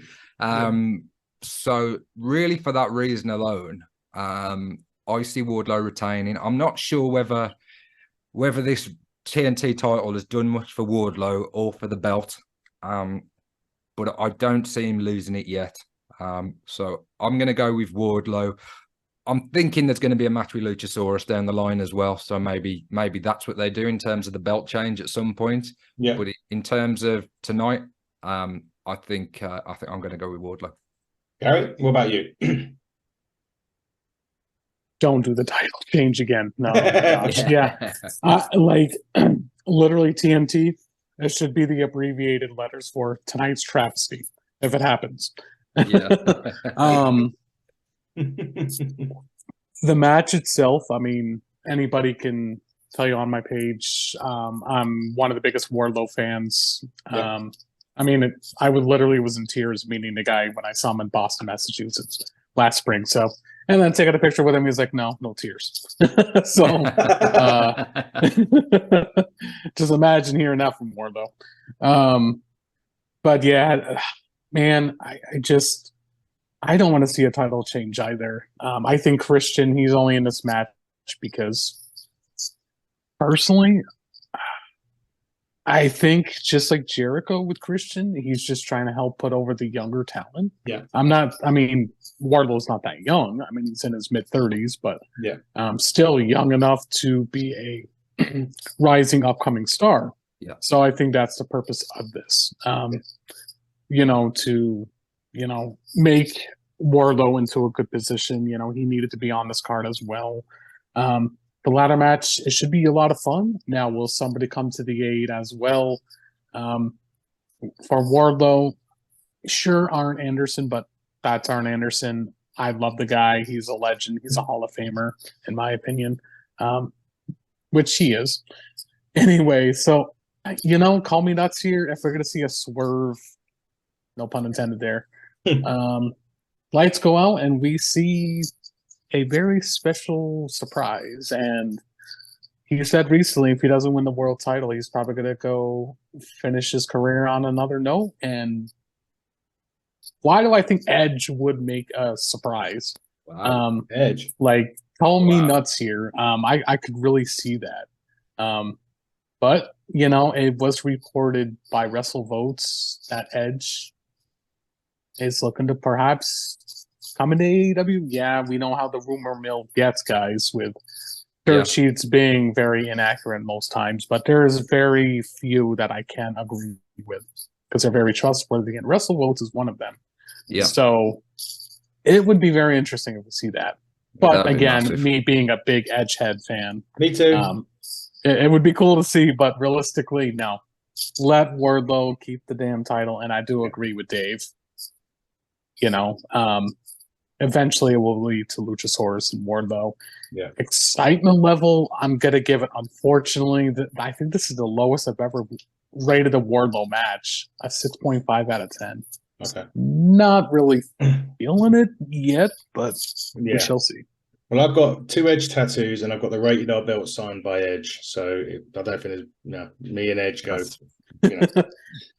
B: So really, for that reason alone, I see Wardlow retaining. I'm not sure whether this TNT title has done much for Wardlow or for the belt, but I don't see him losing it yet. So I'm going to go with Wardlow. I'm thinking there's going to be a match with Luchasaurus down the line as well. So maybe that's what they do in terms of the belt change at some point.
A: Yeah.
B: But in terms of tonight, I think I'm going to go with Wardlow.
A: Gary, what about you?
C: Don't do the title change again. No, gosh, yeah. Like literally TNT. It should be the abbreviated letters for tonight's travesty if it happens.
B: Yeah.
C: The match itself, I mean, anybody can tell you on my page. I'm one of the biggest Wardlow fans.
A: Yeah.
C: I mean, I would literally was in tears meeting the guy when I saw him in Boston, Massachusetts last spring. So, and then taking a picture with him, he's like, no tears. So, just imagine hearing that from Wardlow. But yeah, man, I don't want to see a title change either. I think Christian, he's only in this match because personally, I think just like Jericho with Christian, he's just trying to help put over the younger talent.
A: Yeah.
C: I mean, Wardlow's not that young. I mean, he's in his mid-30s, but
A: yeah,
C: still young enough to be a rising upcoming star.
B: Yeah.
C: So I think that's the purpose of this. To make Wardlow into a good position. He needed to be on this card as well. The ladder match, it should be a lot of fun. Now, will somebody come to the aid as well? For Wardlow, sure, Arn Anderson, but that's Arn Anderson. I love the guy. He's a legend. He's a Hall of Famer, in my opinion, which he is. Anyway, so, call me nuts here if we're going to see a swerve. No pun intended there. Lights go out and we see a very special surprise. And he said recently, if he doesn't win the world title, he's probably going to go finish his career on another note. And why do I think Edge would make a surprise?
A: Wow. Edge.
C: Like, call me nuts here. I could really see that. But, it was reported by WrestleVotes that Edge is looking to perhaps come into AEW. Yeah, we know how the rumor mill gets, guys, with dirt sheets being very inaccurate most times, but there's very few that I can agree with because they're very trustworthy, and WrestleVotes is one of them.
B: Yeah.
C: So it would be very interesting to see that. But again, me being a big Edgehead fan,
A: me too.
C: It would be cool to see, but realistically, no. Let Wardlow keep the damn title, and I do agree with Dave. Eventually it will lead to Luchasaurus and Wardlow.
A: Yeah.
C: Excitement level, I'm gonna give it. Unfortunately, I think this is the lowest I've ever rated a Wardlow match. A 6.5 out of 10.
A: Okay.
C: Not really feeling it yet, but we shall see.
A: Well, I've got 2 Edge tattoos, and I've got the Rated R belt signed by Edge. So I don't think me and Edge go.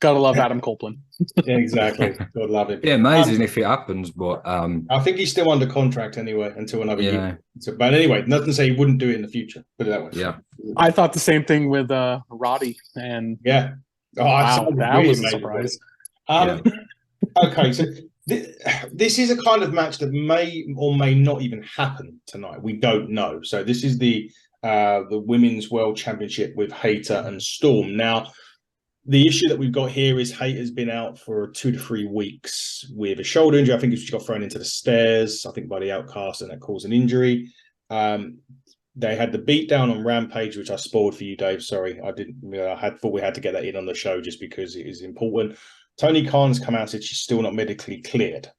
C: Gotta love Adam Copeland.
A: Yeah, exactly. God love it.
B: Yeah, amazing if it happens, but
A: I think he's still under contract anyway until another year. So, but anyway, nothing to say he wouldn't do it in the future. Put it that way.
B: Yeah,
C: I thought the same thing with Roddy, and
A: wow,
C: that was a surprise.
A: Okay, so this is a kind of match that may or may not even happen tonight. We don't know. So this is the Women's World Championship with Hayter and Storm. Now, the issue that we've got here is Hayter's been out for 2 to 3 weeks with a shoulder injury. I think she got thrown into the stairs, I think by the Outcast, and that caused an injury. They had the beatdown on Rampage, which I spoiled for you, Dave. Sorry, I didn't. I thought we had to get that in on the show just because it is important. Tony Khan's come out and said she's still not medically cleared.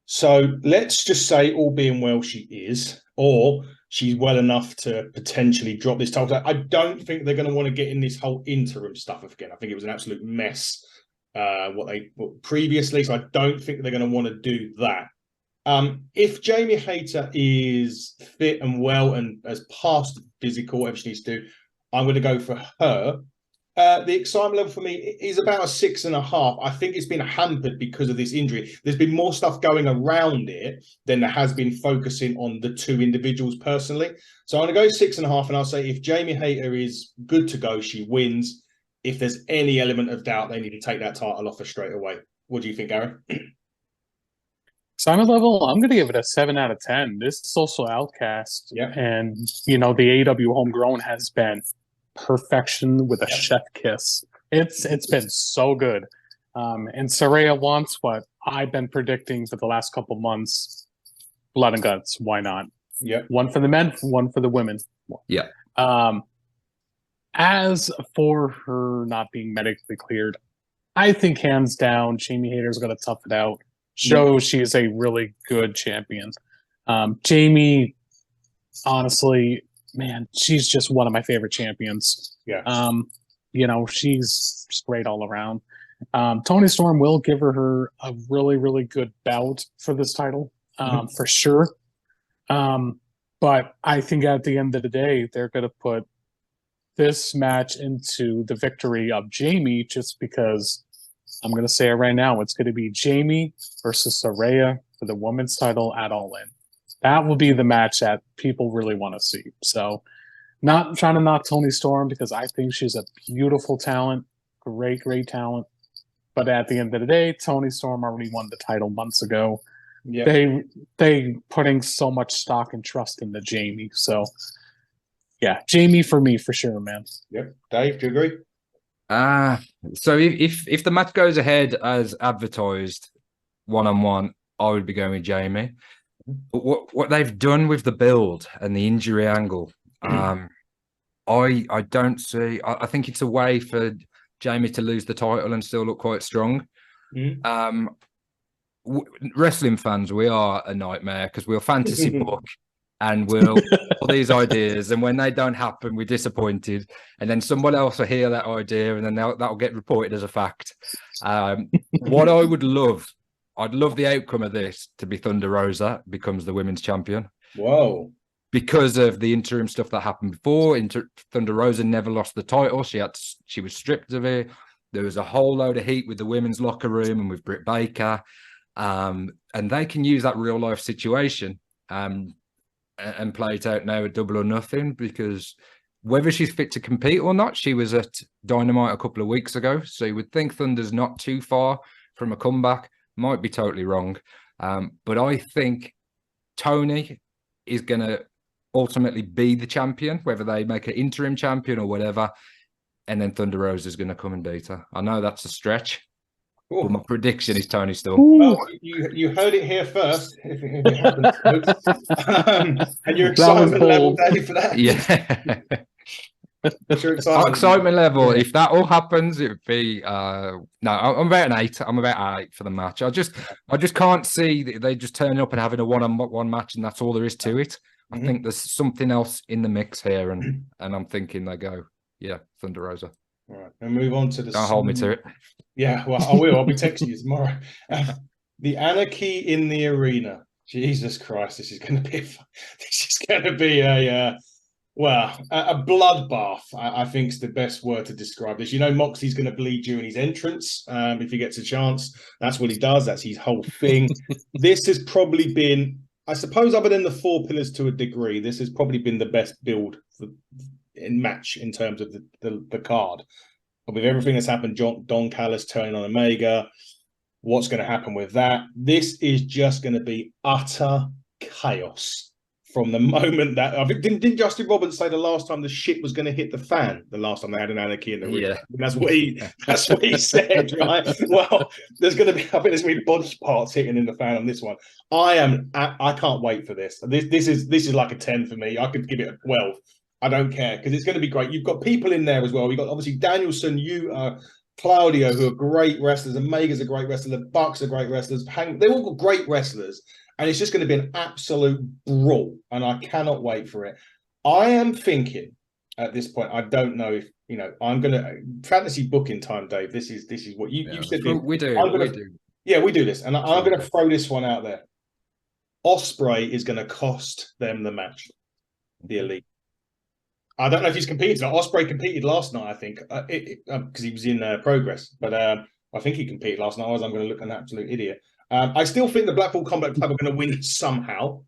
A: So let's just say, all being well, she is, or she's well enough to potentially drop this title. I don't think they're going to want to get in this whole interim stuff again. I think it was an absolute mess what previously, so I don't think they're going to want to do that. If Jamie Hayter is fit and well and has passed physical, whatever she needs to do, I'm going to go for her. The excitement level for me is about a 6.5. I think it's been hampered because of this injury. There's been more stuff going around it than there has been focusing on the two individuals personally. So I'm going to go 6.5, and I'll say if Jamie Hayter is good to go, she wins. If there's any element of doubt, they need to take that title off her straight away. What do you think, Aaron?
C: Excitement level, I'm going to give it a 7 out of 10. This is also Outcast.
A: Yeah.
C: And, you know, the AEW homegrown has been perfection with a chef kiss. It's been so good. And Saraya wants what I've been predicting for the last couple months. Blood and guts. Why not?
A: Yeah.
C: One for the men, one for the women.
B: Yeah.
C: As for her not being medically cleared, I think hands down, Jamie Hayter's going to tough it out. Show she is a really good champion. Jamie, honestly, man, she's just one of my favorite champions.
A: Yeah.
C: You know, she's great all around. Toni Storm will give her a really, really good bout for this title, for sure. But I think at the end of the day, they're going to put this match into the victory of Jamie, just because I'm going to say it right now. It's going to be Jamie versus Saraya for the women's title at All In. That will be the match that people really want to see. So, not trying to knock Toni Storm, because I think she's a beautiful talent, great, great talent. But at the end of the day, Toni Storm already won the title months ago.
A: Yeah.
C: They putting so much stock and trust into Jamie. So, yeah, Jamie for me for sure, man.
A: Yep. Dave, do you agree?
B: So if the match goes ahead as advertised, 1-on-1, I would be going with Jamie. But what they've done with the build and the injury angle, I don't see. I think it's a way for Jamie to lose the title and still look quite strong. Wrestling fans, we are a nightmare because we'll fantasy book and we'll all these ideas, and when they don't happen, we're disappointed. And then someone else will hear that idea, and then that'll get reported as a fact. What I would love, I'd love the outcome of this to be Thunder Rosa becomes the women's champion.
A: Whoa.
B: Because of the interim stuff that happened before, Thunder Rosa never lost the title. She was stripped of it. There was a whole load of heat with the women's locker room and with Britt Baker. And they can use that real life situation and play it out now at Double or Nothing, because whether she's fit to compete or not, she was at Dynamite a couple of weeks ago. So you would think Thunder's not too far from a comeback. Might be totally wrong. But I think Toni is going to ultimately be the champion, whether they make an interim champion or whatever. And then Thunder Rosa is going to come and beat her. I know that's a stretch.
A: Ooh.
B: But my prediction is Toni Storm.
A: Well, you heard it here first. If it happens, folks. And your excitement level, Dave, for that.
B: Yeah.
A: What's your excitement?
B: Excitement level. If that all happens, it would be no. I'm about an 8. I'm about 8 for the match. I just can't see they just turning up and having a one-on-one match, and that's all there is to it. I think there's something else in the mix here, and I'm thinking they go, yeah, Thunder Rosa.
A: All right, and move on to the.
B: Don't hold me to it.
A: Yeah, well, I will. I'll be texting you tomorrow. The Anarchy in the Arena. Jesus Christ, this is going to be a bloodbath. I think is the best word to describe this. You know, Moxie's going to bleed during his entrance if he gets a chance. That's what he does. That's his whole thing. This has probably been, I suppose, other than the 4 pillars to a degree, this has probably been the best build in match in terms of the card. But with everything that's happened, Don Callis turning on Omega, what's going to happen with that? This is just going to be utter chaos from the moment that I think didn't Justin Roberts say the last time the shit was going to hit the fan? The last time they had an Anarchy in the ring. Yeah, that's what he said, right? Well, I think there's going to be body parts hitting in the fan on this one. I can't wait for this. This is like a 10 for me. I could give it a 12. I don't care because it's going to be great. You've got people in there as well. You've got obviously Danielson, Claudio, who are great wrestlers. Omega's a great wrestler. The Bucks are great wrestlers. They're all great wrestlers. And it's just going to be an absolute brawl. And I cannot wait for it. I am thinking at this point, I don't know if, I'm going to fantasy booking time, Dave. This is what you said.
B: We do.
A: Yeah, we do this. And I'm going to throw this one out there. Ospreay is going to cost them the match, the Elite. I don't know if he's competed. Ospreay competed last night, I think, because he was in Progress. But I think he competed last night. Otherwise, I'm going to look an absolute idiot. I still think the Blackpool Combat Club are going to win somehow,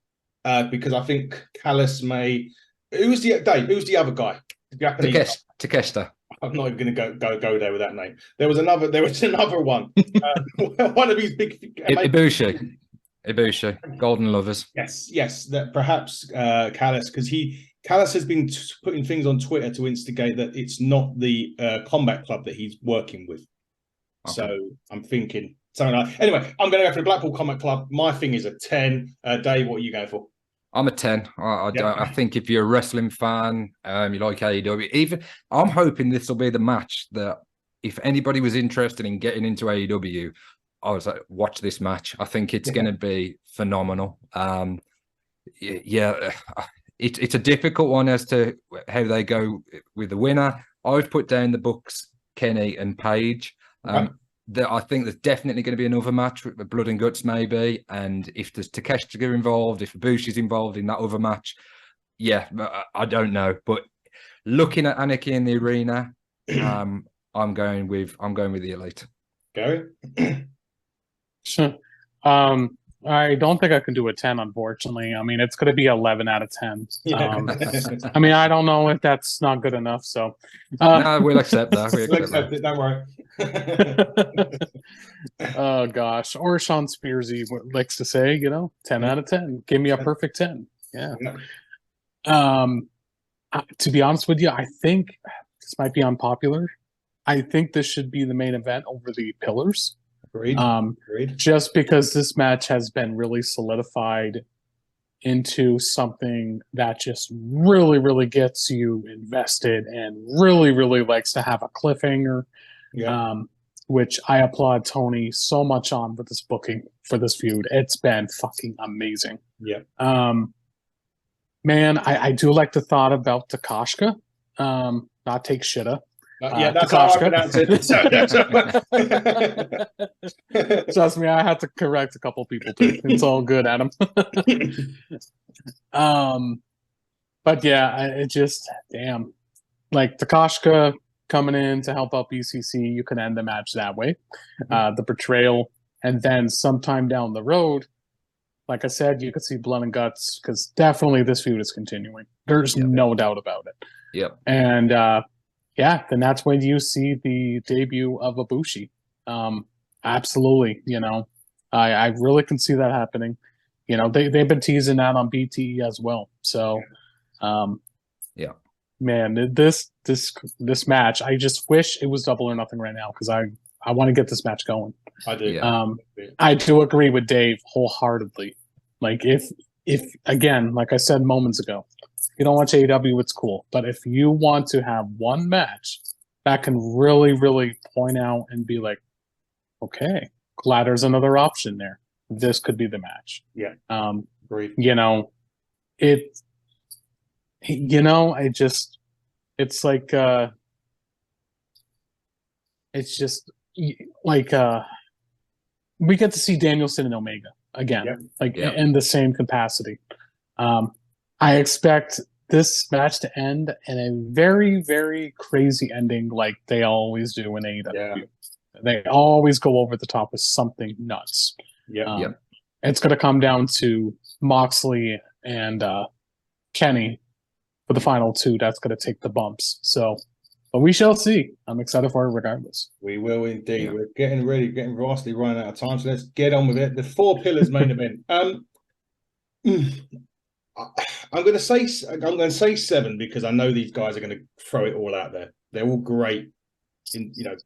A: because I think Callis may. Who's the other guy? The Japanese.
B: Takeshita.
A: I'm not even going to go there with that name. There was another one. One of these big.
B: Ibushi, Golden Lovers.
A: Yes. That perhaps Callis, because Callis has been putting things on Twitter to instigate that it's not the Combat Club that he's working with. Okay. So I'm thinking something like. Anyway, I'm going to go for the Blackpool Combat Club. My thing is a 10. Dave, what are you going for?
B: I'm a 10. I think if you're a wrestling fan, you like AEW, I'm hoping this will be the match that if anybody was interested in getting into AEW, I was like, watch this match. I think it's going to be phenomenal. It's a difficult one as to how they go with the winner. I would put down the Bucks, Kenny and Paige. I think there's definitely going to be another match with Blood and Guts, maybe. And if there's Takeshita involved, if Ibushi's involved in that other match, I don't know. But looking at Anarchy in the arena, I'm going with the Elite.
A: Gary?
C: Sure. I don't think I can do a 10, unfortunately. I mean, it's going to be 11 out of 10. I mean, I don't know if that's not good enough. So,
B: no, we'll accept that.
A: We'll accept it. Don't worry.
C: Oh gosh, or Sean Spearsy likes to say, 10 out of 10. Give me a perfect 10. Yeah. To be honest with you, I think this might be unpopular. I think this should be the main event over the Pillars.
A: Agreed.
C: Just because this match has been really solidified into something that just really, really gets you invested and really, really likes to have a cliffhanger. Yeah. Which I applaud Tony so much on with this booking for this feud. It's been fucking amazing.
A: Yeah.
C: Man, I do like the thought about Takashka. Not take shitta.
A: That's how I pronounce it.
C: Trust me, I had to correct a couple people too. It's all good, Adam. But yeah, it just damn, like Takashka coming in to help out BCC, you can end the match that way. The betrayal, and then sometime down the road, like I said, you could see Blood and Guts, because definitely this feud is continuing. There's no doubt about it.
B: Yep.
C: And then that's when you see the debut of Ibushi. Absolutely, I really can see that happening. They've been teasing that on BTE as well. So, man, this match, I just wish it was Double or Nothing right now, because I want to get this match going.
A: I do.
B: Yeah.
C: I do agree with Dave wholeheartedly. Like if again, like I said moments ago, you don't watch AEW, it's cool. But if you want to have one match that can really, really point out and be like, okay, glad there's another option there, this could be the match.
A: Yeah.
C: Great. It's like it's just like we get to see Danielson and Omega again, in the same capacity. I expect this match to end in a very, very crazy ending, like they always do in AEW. Yeah. They always go over the top with something nuts. It's going to come down to Moxley and Kenny for the final two. That's going to take the bumps. So, but we shall see. I'm excited for it regardless.
A: We will indeed. Yeah. We're getting vastly running out of time. So let's get on with it. The Four Pillars main event. I'm going to say 7, because I know these guys are going to throw it all out there. They're all great,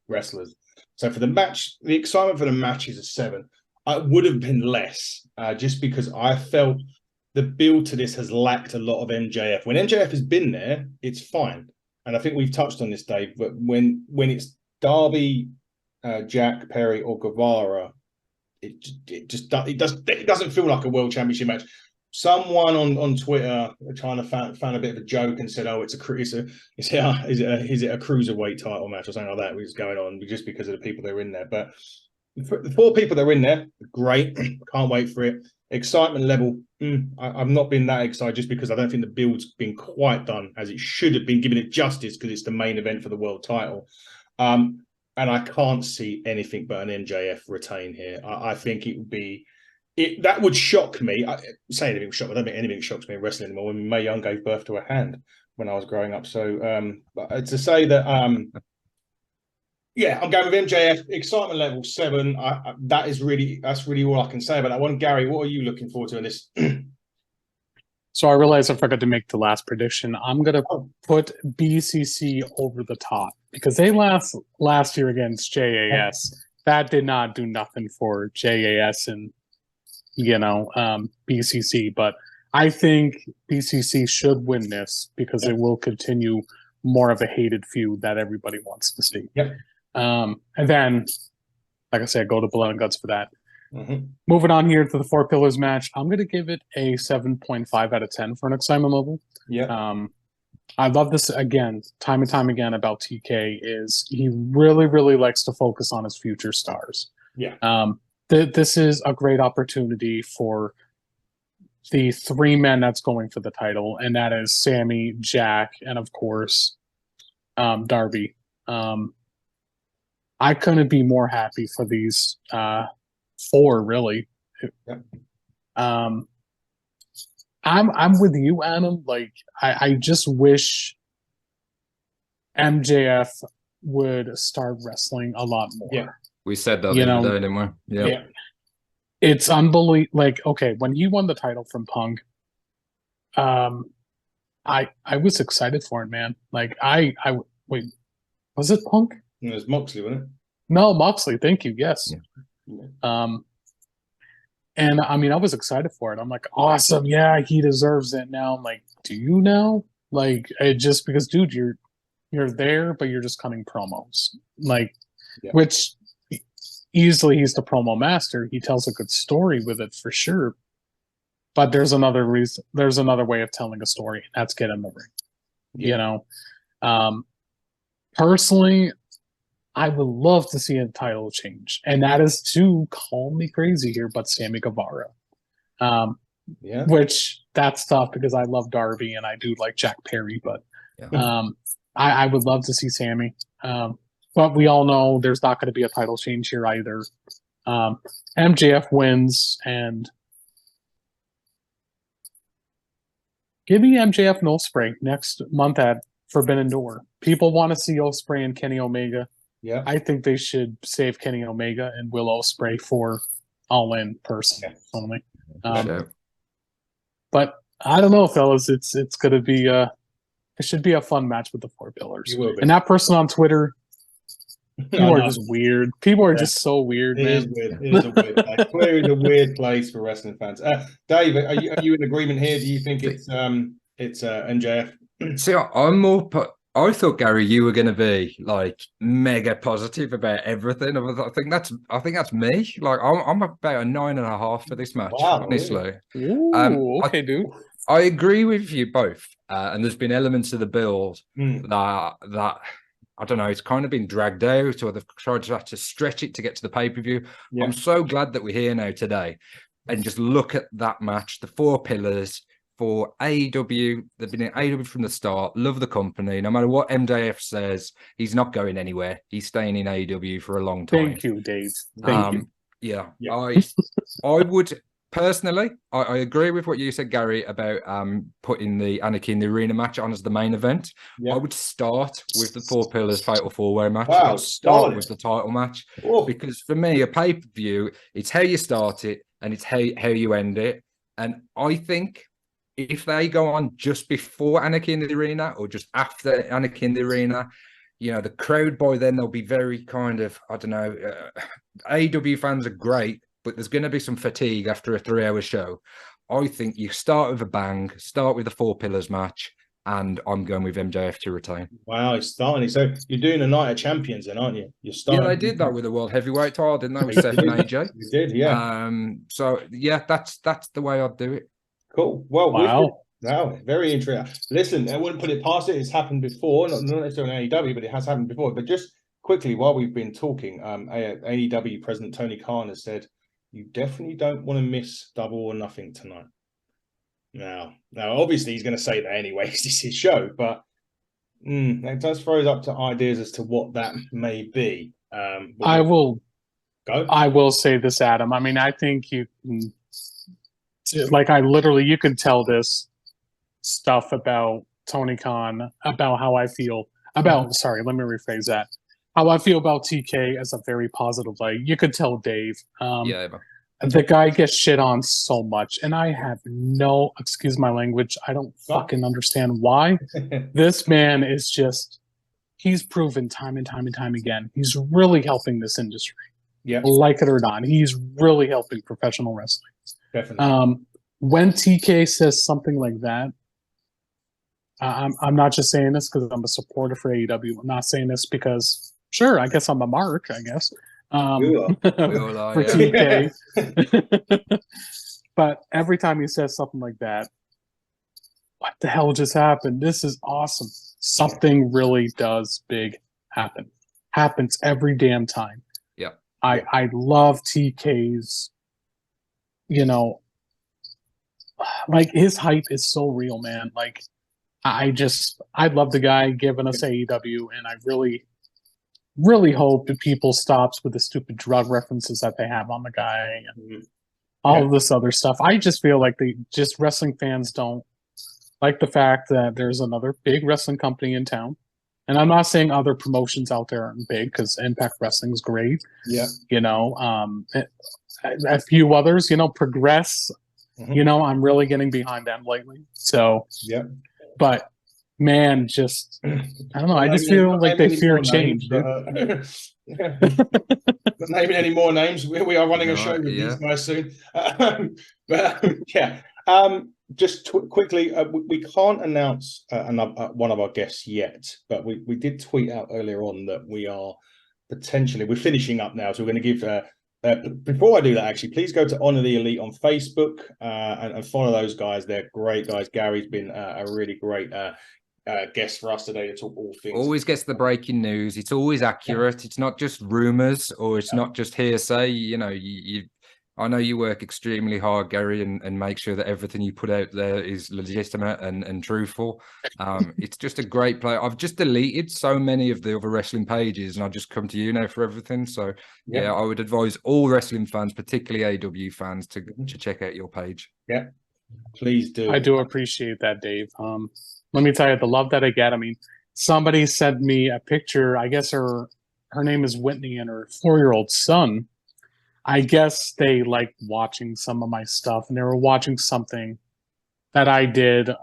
A: wrestlers. So for the match, the excitement for the match is a 7. I would have been less, just because I felt the build to this has lacked a lot of MJF. When MJF has been there, it's fine, and I think we've touched on this, Dave. But when it's Darby, Jack, Perry, or Guevara, it doesn't feel like a world championship match. Someone on Twitter trying to found a bit of a joke and said, "Oh, is it a cruiserweight title match or something like that?" Was going on just because of the people that are in there. But the 4 people that are in there, great. Can't wait for it. Excitement level, I've not been that excited just because I don't think the build's been quite done as it should have been, giving it justice because it's the main event for the world title. And I can't see anything but an MJF retain here. I think it would be that would shock me. I say anything shock. I don't think anything shocks me in wrestling anymore. When Mae Young gave birth to a hand when I was growing up. So to say that, yeah, I'm going with MJF. Excitement level 7. That's really all I can say about that one. Gary, what are you looking forward to in this?
C: So I realized I forgot to make the last prediction. I'm gonna put BCC over the top because they last year against JAS. That did not do nothing for JAS and BCC. But I think BCC should win this because it will continue more of a hated feud that everybody wants to see.
A: Yep.
C: And then, like I said, go to Blood and Guts for that.
A: Mm-hmm.
C: Moving on here to the 4 Pillars match, I'm going to give it a 7.5 out of 10 for an excitement level.
A: Yeah.
C: I love this again, time and time again about TK is he really, really likes to focus on his future stars.
A: Yeah.
C: This is a great opportunity for the 3 men that's going for the title, and that is Sammy, Jack, and of course, Darby. I couldn't be more happy for these 4, really.
A: Yeah.
C: I'm with you, Adam. Like, I just wish MJF would start wrestling a lot more.
A: Yeah.
B: We said that the other day, didn't we?
C: Yeah. It's unbelievable. Like, okay, when he won the title from Punk, I was excited for it, man. Like, wait, was it Punk?
A: It was Moxley, wasn't it?
C: No, Moxley. Thank you. Yes.
A: Yeah.
C: And I mean, I was excited for it. I'm like, awesome. Yeah, he deserves it. Now I'm like, do you now? Like, just because, dude, you're there, but you're just cutting promos. Like, which easily he's the promo master. He tells a good story with it for sure. But there's another reason. There's another way of telling a story. That's get in the ring.
A: Yeah.
C: Personally, I would love to see a title change, and that is to call me crazy here, but Sammy Guevara. Which that's tough because I love Darby and I do like Jack Perry, but I would love to see Sammy. But we all know there's not going to be a title change here either. MJF wins, and give me MJF and Ospreay next month at Forbidden Door. People want to see Ospreay and Kenny Omega.
A: Yeah,
C: I think they should save Kenny Omega and Will Ospreay for All In personally. But I don't know, fellas. It's going to be it should be a fun match with the 4 Pillars. And that person on Twitter, people are just weird. People are just so weird, man.
A: It is weird. It is a weird place. Twitter is a weird place for wrestling fans. Dave, are you in agreement here? Do you think it's MJF?
B: See, I'm more. I thought, Gary, you were going to be like mega positive about everything. I think that's me. Like I'm about a 9.5 for this match.
A: Wow,
B: honestly.
C: Really? Ooh, okay, dude.
B: I agree with you both. And there's been elements of the build that I don't know. It's kind of been dragged out, or they've tried to stretch it to get to the pay-per-view. Yeah. I'm so glad that we're here now today, and just look at that match. The 4 Pillars. For AEW, they've been in AEW from the start. Love the company. No matter what MJF says, he's not going anywhere. He's staying in AEW for a long time.
C: Thank you, Dave. Thank you.
B: Yeah. I would personally. I agree with what you said, Gary, about putting the Anarchy in the Arena match on as the main event. Yeah. I would start with the 4 Pillars Fatal 4-Way match.
A: Wow,
B: start with the title match. Because for me, a pay-per-view, it's how you start it and it's how you end it. And I think if they go on just before Anarchy in the Arena or just after Anarchy in the Arena, the crowd by then, they'll be very kind of, I don't know, AEW fans are great, but there's going to be some fatigue after a 3-hour show. I think you start with a bang, start with the 4 Pillars match, and I'm going with MJF to retain.
A: Wow, it's starting. So you're doing a night of champions, then, aren't you? You're starting.
B: Yeah, they did that with the World Heavyweight title, didn't they? With Seth and AJ.
A: You did, yeah.
B: So yeah, that's the way I'd do it.
A: Cool. Well,
C: Wow.
A: Wow, very interesting. Listen, I wouldn't put it past it. It's happened before, not necessarily in AEW, but it has happened before. But just quickly, while we've been talking, AEW President Tony Khan has said, you definitely don't want to miss Double or Nothing tonight. Now, obviously, he's going to say that anyway, because it's his show, but it does throw us up to ideas as to what that may be.
C: I will
A: go.
C: I will say this, Adam. I mean, I think you can, like, you can tell this stuff about Tony Khan, about how I feel about, sorry, let me rephrase that. How I feel about TK as a very positive light. You could tell Dave.
B: Yeah.
C: The guy gets shit on so much, and I have no, excuse my language, I don't fucking understand why. This man is just, he's proven time and time and time again, he's really helping this industry.
A: Yeah.
C: Like it or not, he's really helping professional wrestling.
A: Definitely.
C: When TK says something like that, I'm not just saying this because I'm a supporter for AEW. I'm not saying this because, sure, I guess I'm a mark, I guess.
B: We all are,
C: for
B: yeah.
C: TK. But every time he says something like that, what the hell just happened? This is awesome. Something really does big happen. Happens every damn time.
B: Yeah.
C: I love TK's, like, his hype is so real, man. Like, I love the guy giving us AEW, and I really, really hope that people stops with the stupid drug references that they have on the guy and all of this other stuff. I just feel like wrestling fans don't like the fact that there's another big wrestling company in town. And I'm not saying other promotions out there aren't big, because Impact Wrestling is great.
A: Yeah.
C: A few others, Progress, I'm really getting behind them lately. So,
A: yeah.
C: But man, just, I don't know. I just feel like they fear change.
A: Not naming any more names. We are running a show with these guys soon. Just quickly, we can't announce one of our guests yet, but we did tweet out earlier on that we're finishing up now, so we're going to give. Before I do that, actually, please go to Honor the Elite on Facebook and follow those guys. They're great guys. Gary's been a really great guest for us today to talk all things.
B: Always gets the breaking news. It's always accurate. It's not just rumors, or it's not just hearsay. I know you work extremely hard, Gary, and make sure that everything you put out there is legitimate and truthful. It's just a great play. I've just deleted so many of the other wrestling pages, and I've just come to you now for everything. So, I would advise all wrestling fans, particularly AEW fans, to check out your page.
A: Yeah, please do.
C: I do appreciate that, Dave. Let me tell you, the love that I get. I mean, somebody sent me a picture. I guess her name is Whitney, and her 4-year-old son. I guess they liked watching some of my stuff, and they were watching something that I did, a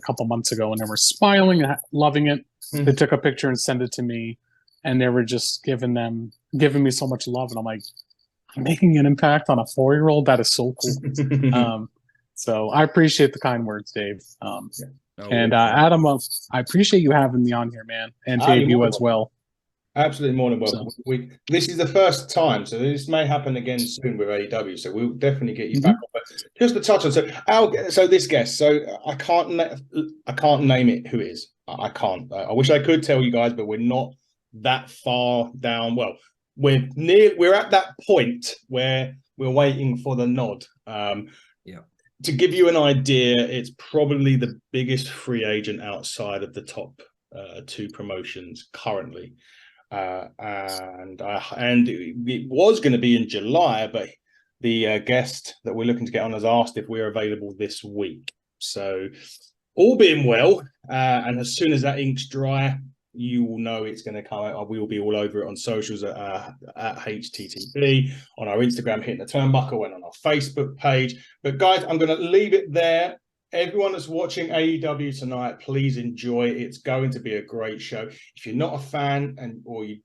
C: couple months ago, and they were smiling and loving it. They took a picture and sent it to me, and they were just giving me so much love. And I'm like, I'm making an impact on a 4-year-old? That is so cool. So I appreciate the kind words, Dave. And Adam, I appreciate you having me on here, man, and Dave, you as well.
A: Absolutely more than welcome. This is the first time, so this may happen again soon with AEW. So we'll definitely get you back on. But just to touch on, so this guest, so I can't name it who it is. I can't. I wish I could tell you guys, but we're not that far down. Well, we're at that point where we're waiting for the nod. To give you an idea, it's probably the biggest free agent outside of the top 2 promotions currently. And it was going to be in July, but the guest that we're looking to get on has asked if we're available this week. So all being well, and as soon as that ink's dry, you will know it's going to come out. We will be all over it on socials at HTTP, on our Instagram, Hitting the Turnbuckle, and on our Facebook page. But guys, I'm going to leave it there. Everyone that's watching AEW tonight, please enjoy. It's going to be a great show. If you're not a fan or you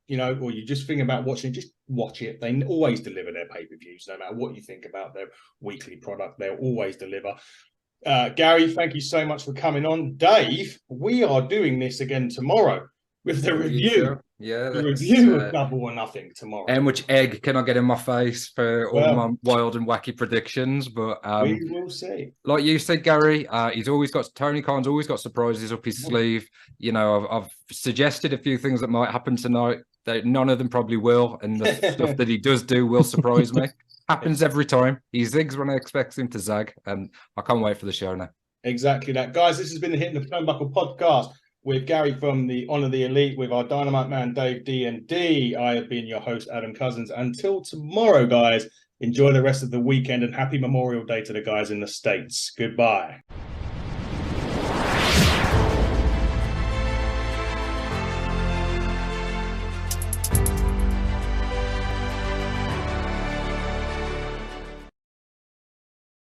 A: just think about watching it, just watch it. They always deliver their pay-per-views, no matter what you think about their weekly product. They'll always deliver. Gary, thank you so much for coming on. Dave, we are doing this again tomorrow with the review.
B: Yeah,
A: the review of Double or Nothing tomorrow.
B: How much egg can I get in my face for all my wild and wacky predictions? But
A: we will see.
B: Like you said, Gary, Tony Khan's always got surprises up his sleeve. You know, I've suggested a few things that might happen tonight. None of them probably will, and the stuff that he does do will surprise me. Happens every time. He zigs when I expect him to zag, and I can't wait for the show now.
A: Exactly that. Guys, this has been the Hitting the Turnbuckle podcast with Gary from the Honor the Elite, with our Dynamite Man, Dave D&D. I have been your host, Adam Cousins. Until tomorrow, guys, enjoy the rest of the weekend and happy Memorial Day to the guys in the States. Goodbye.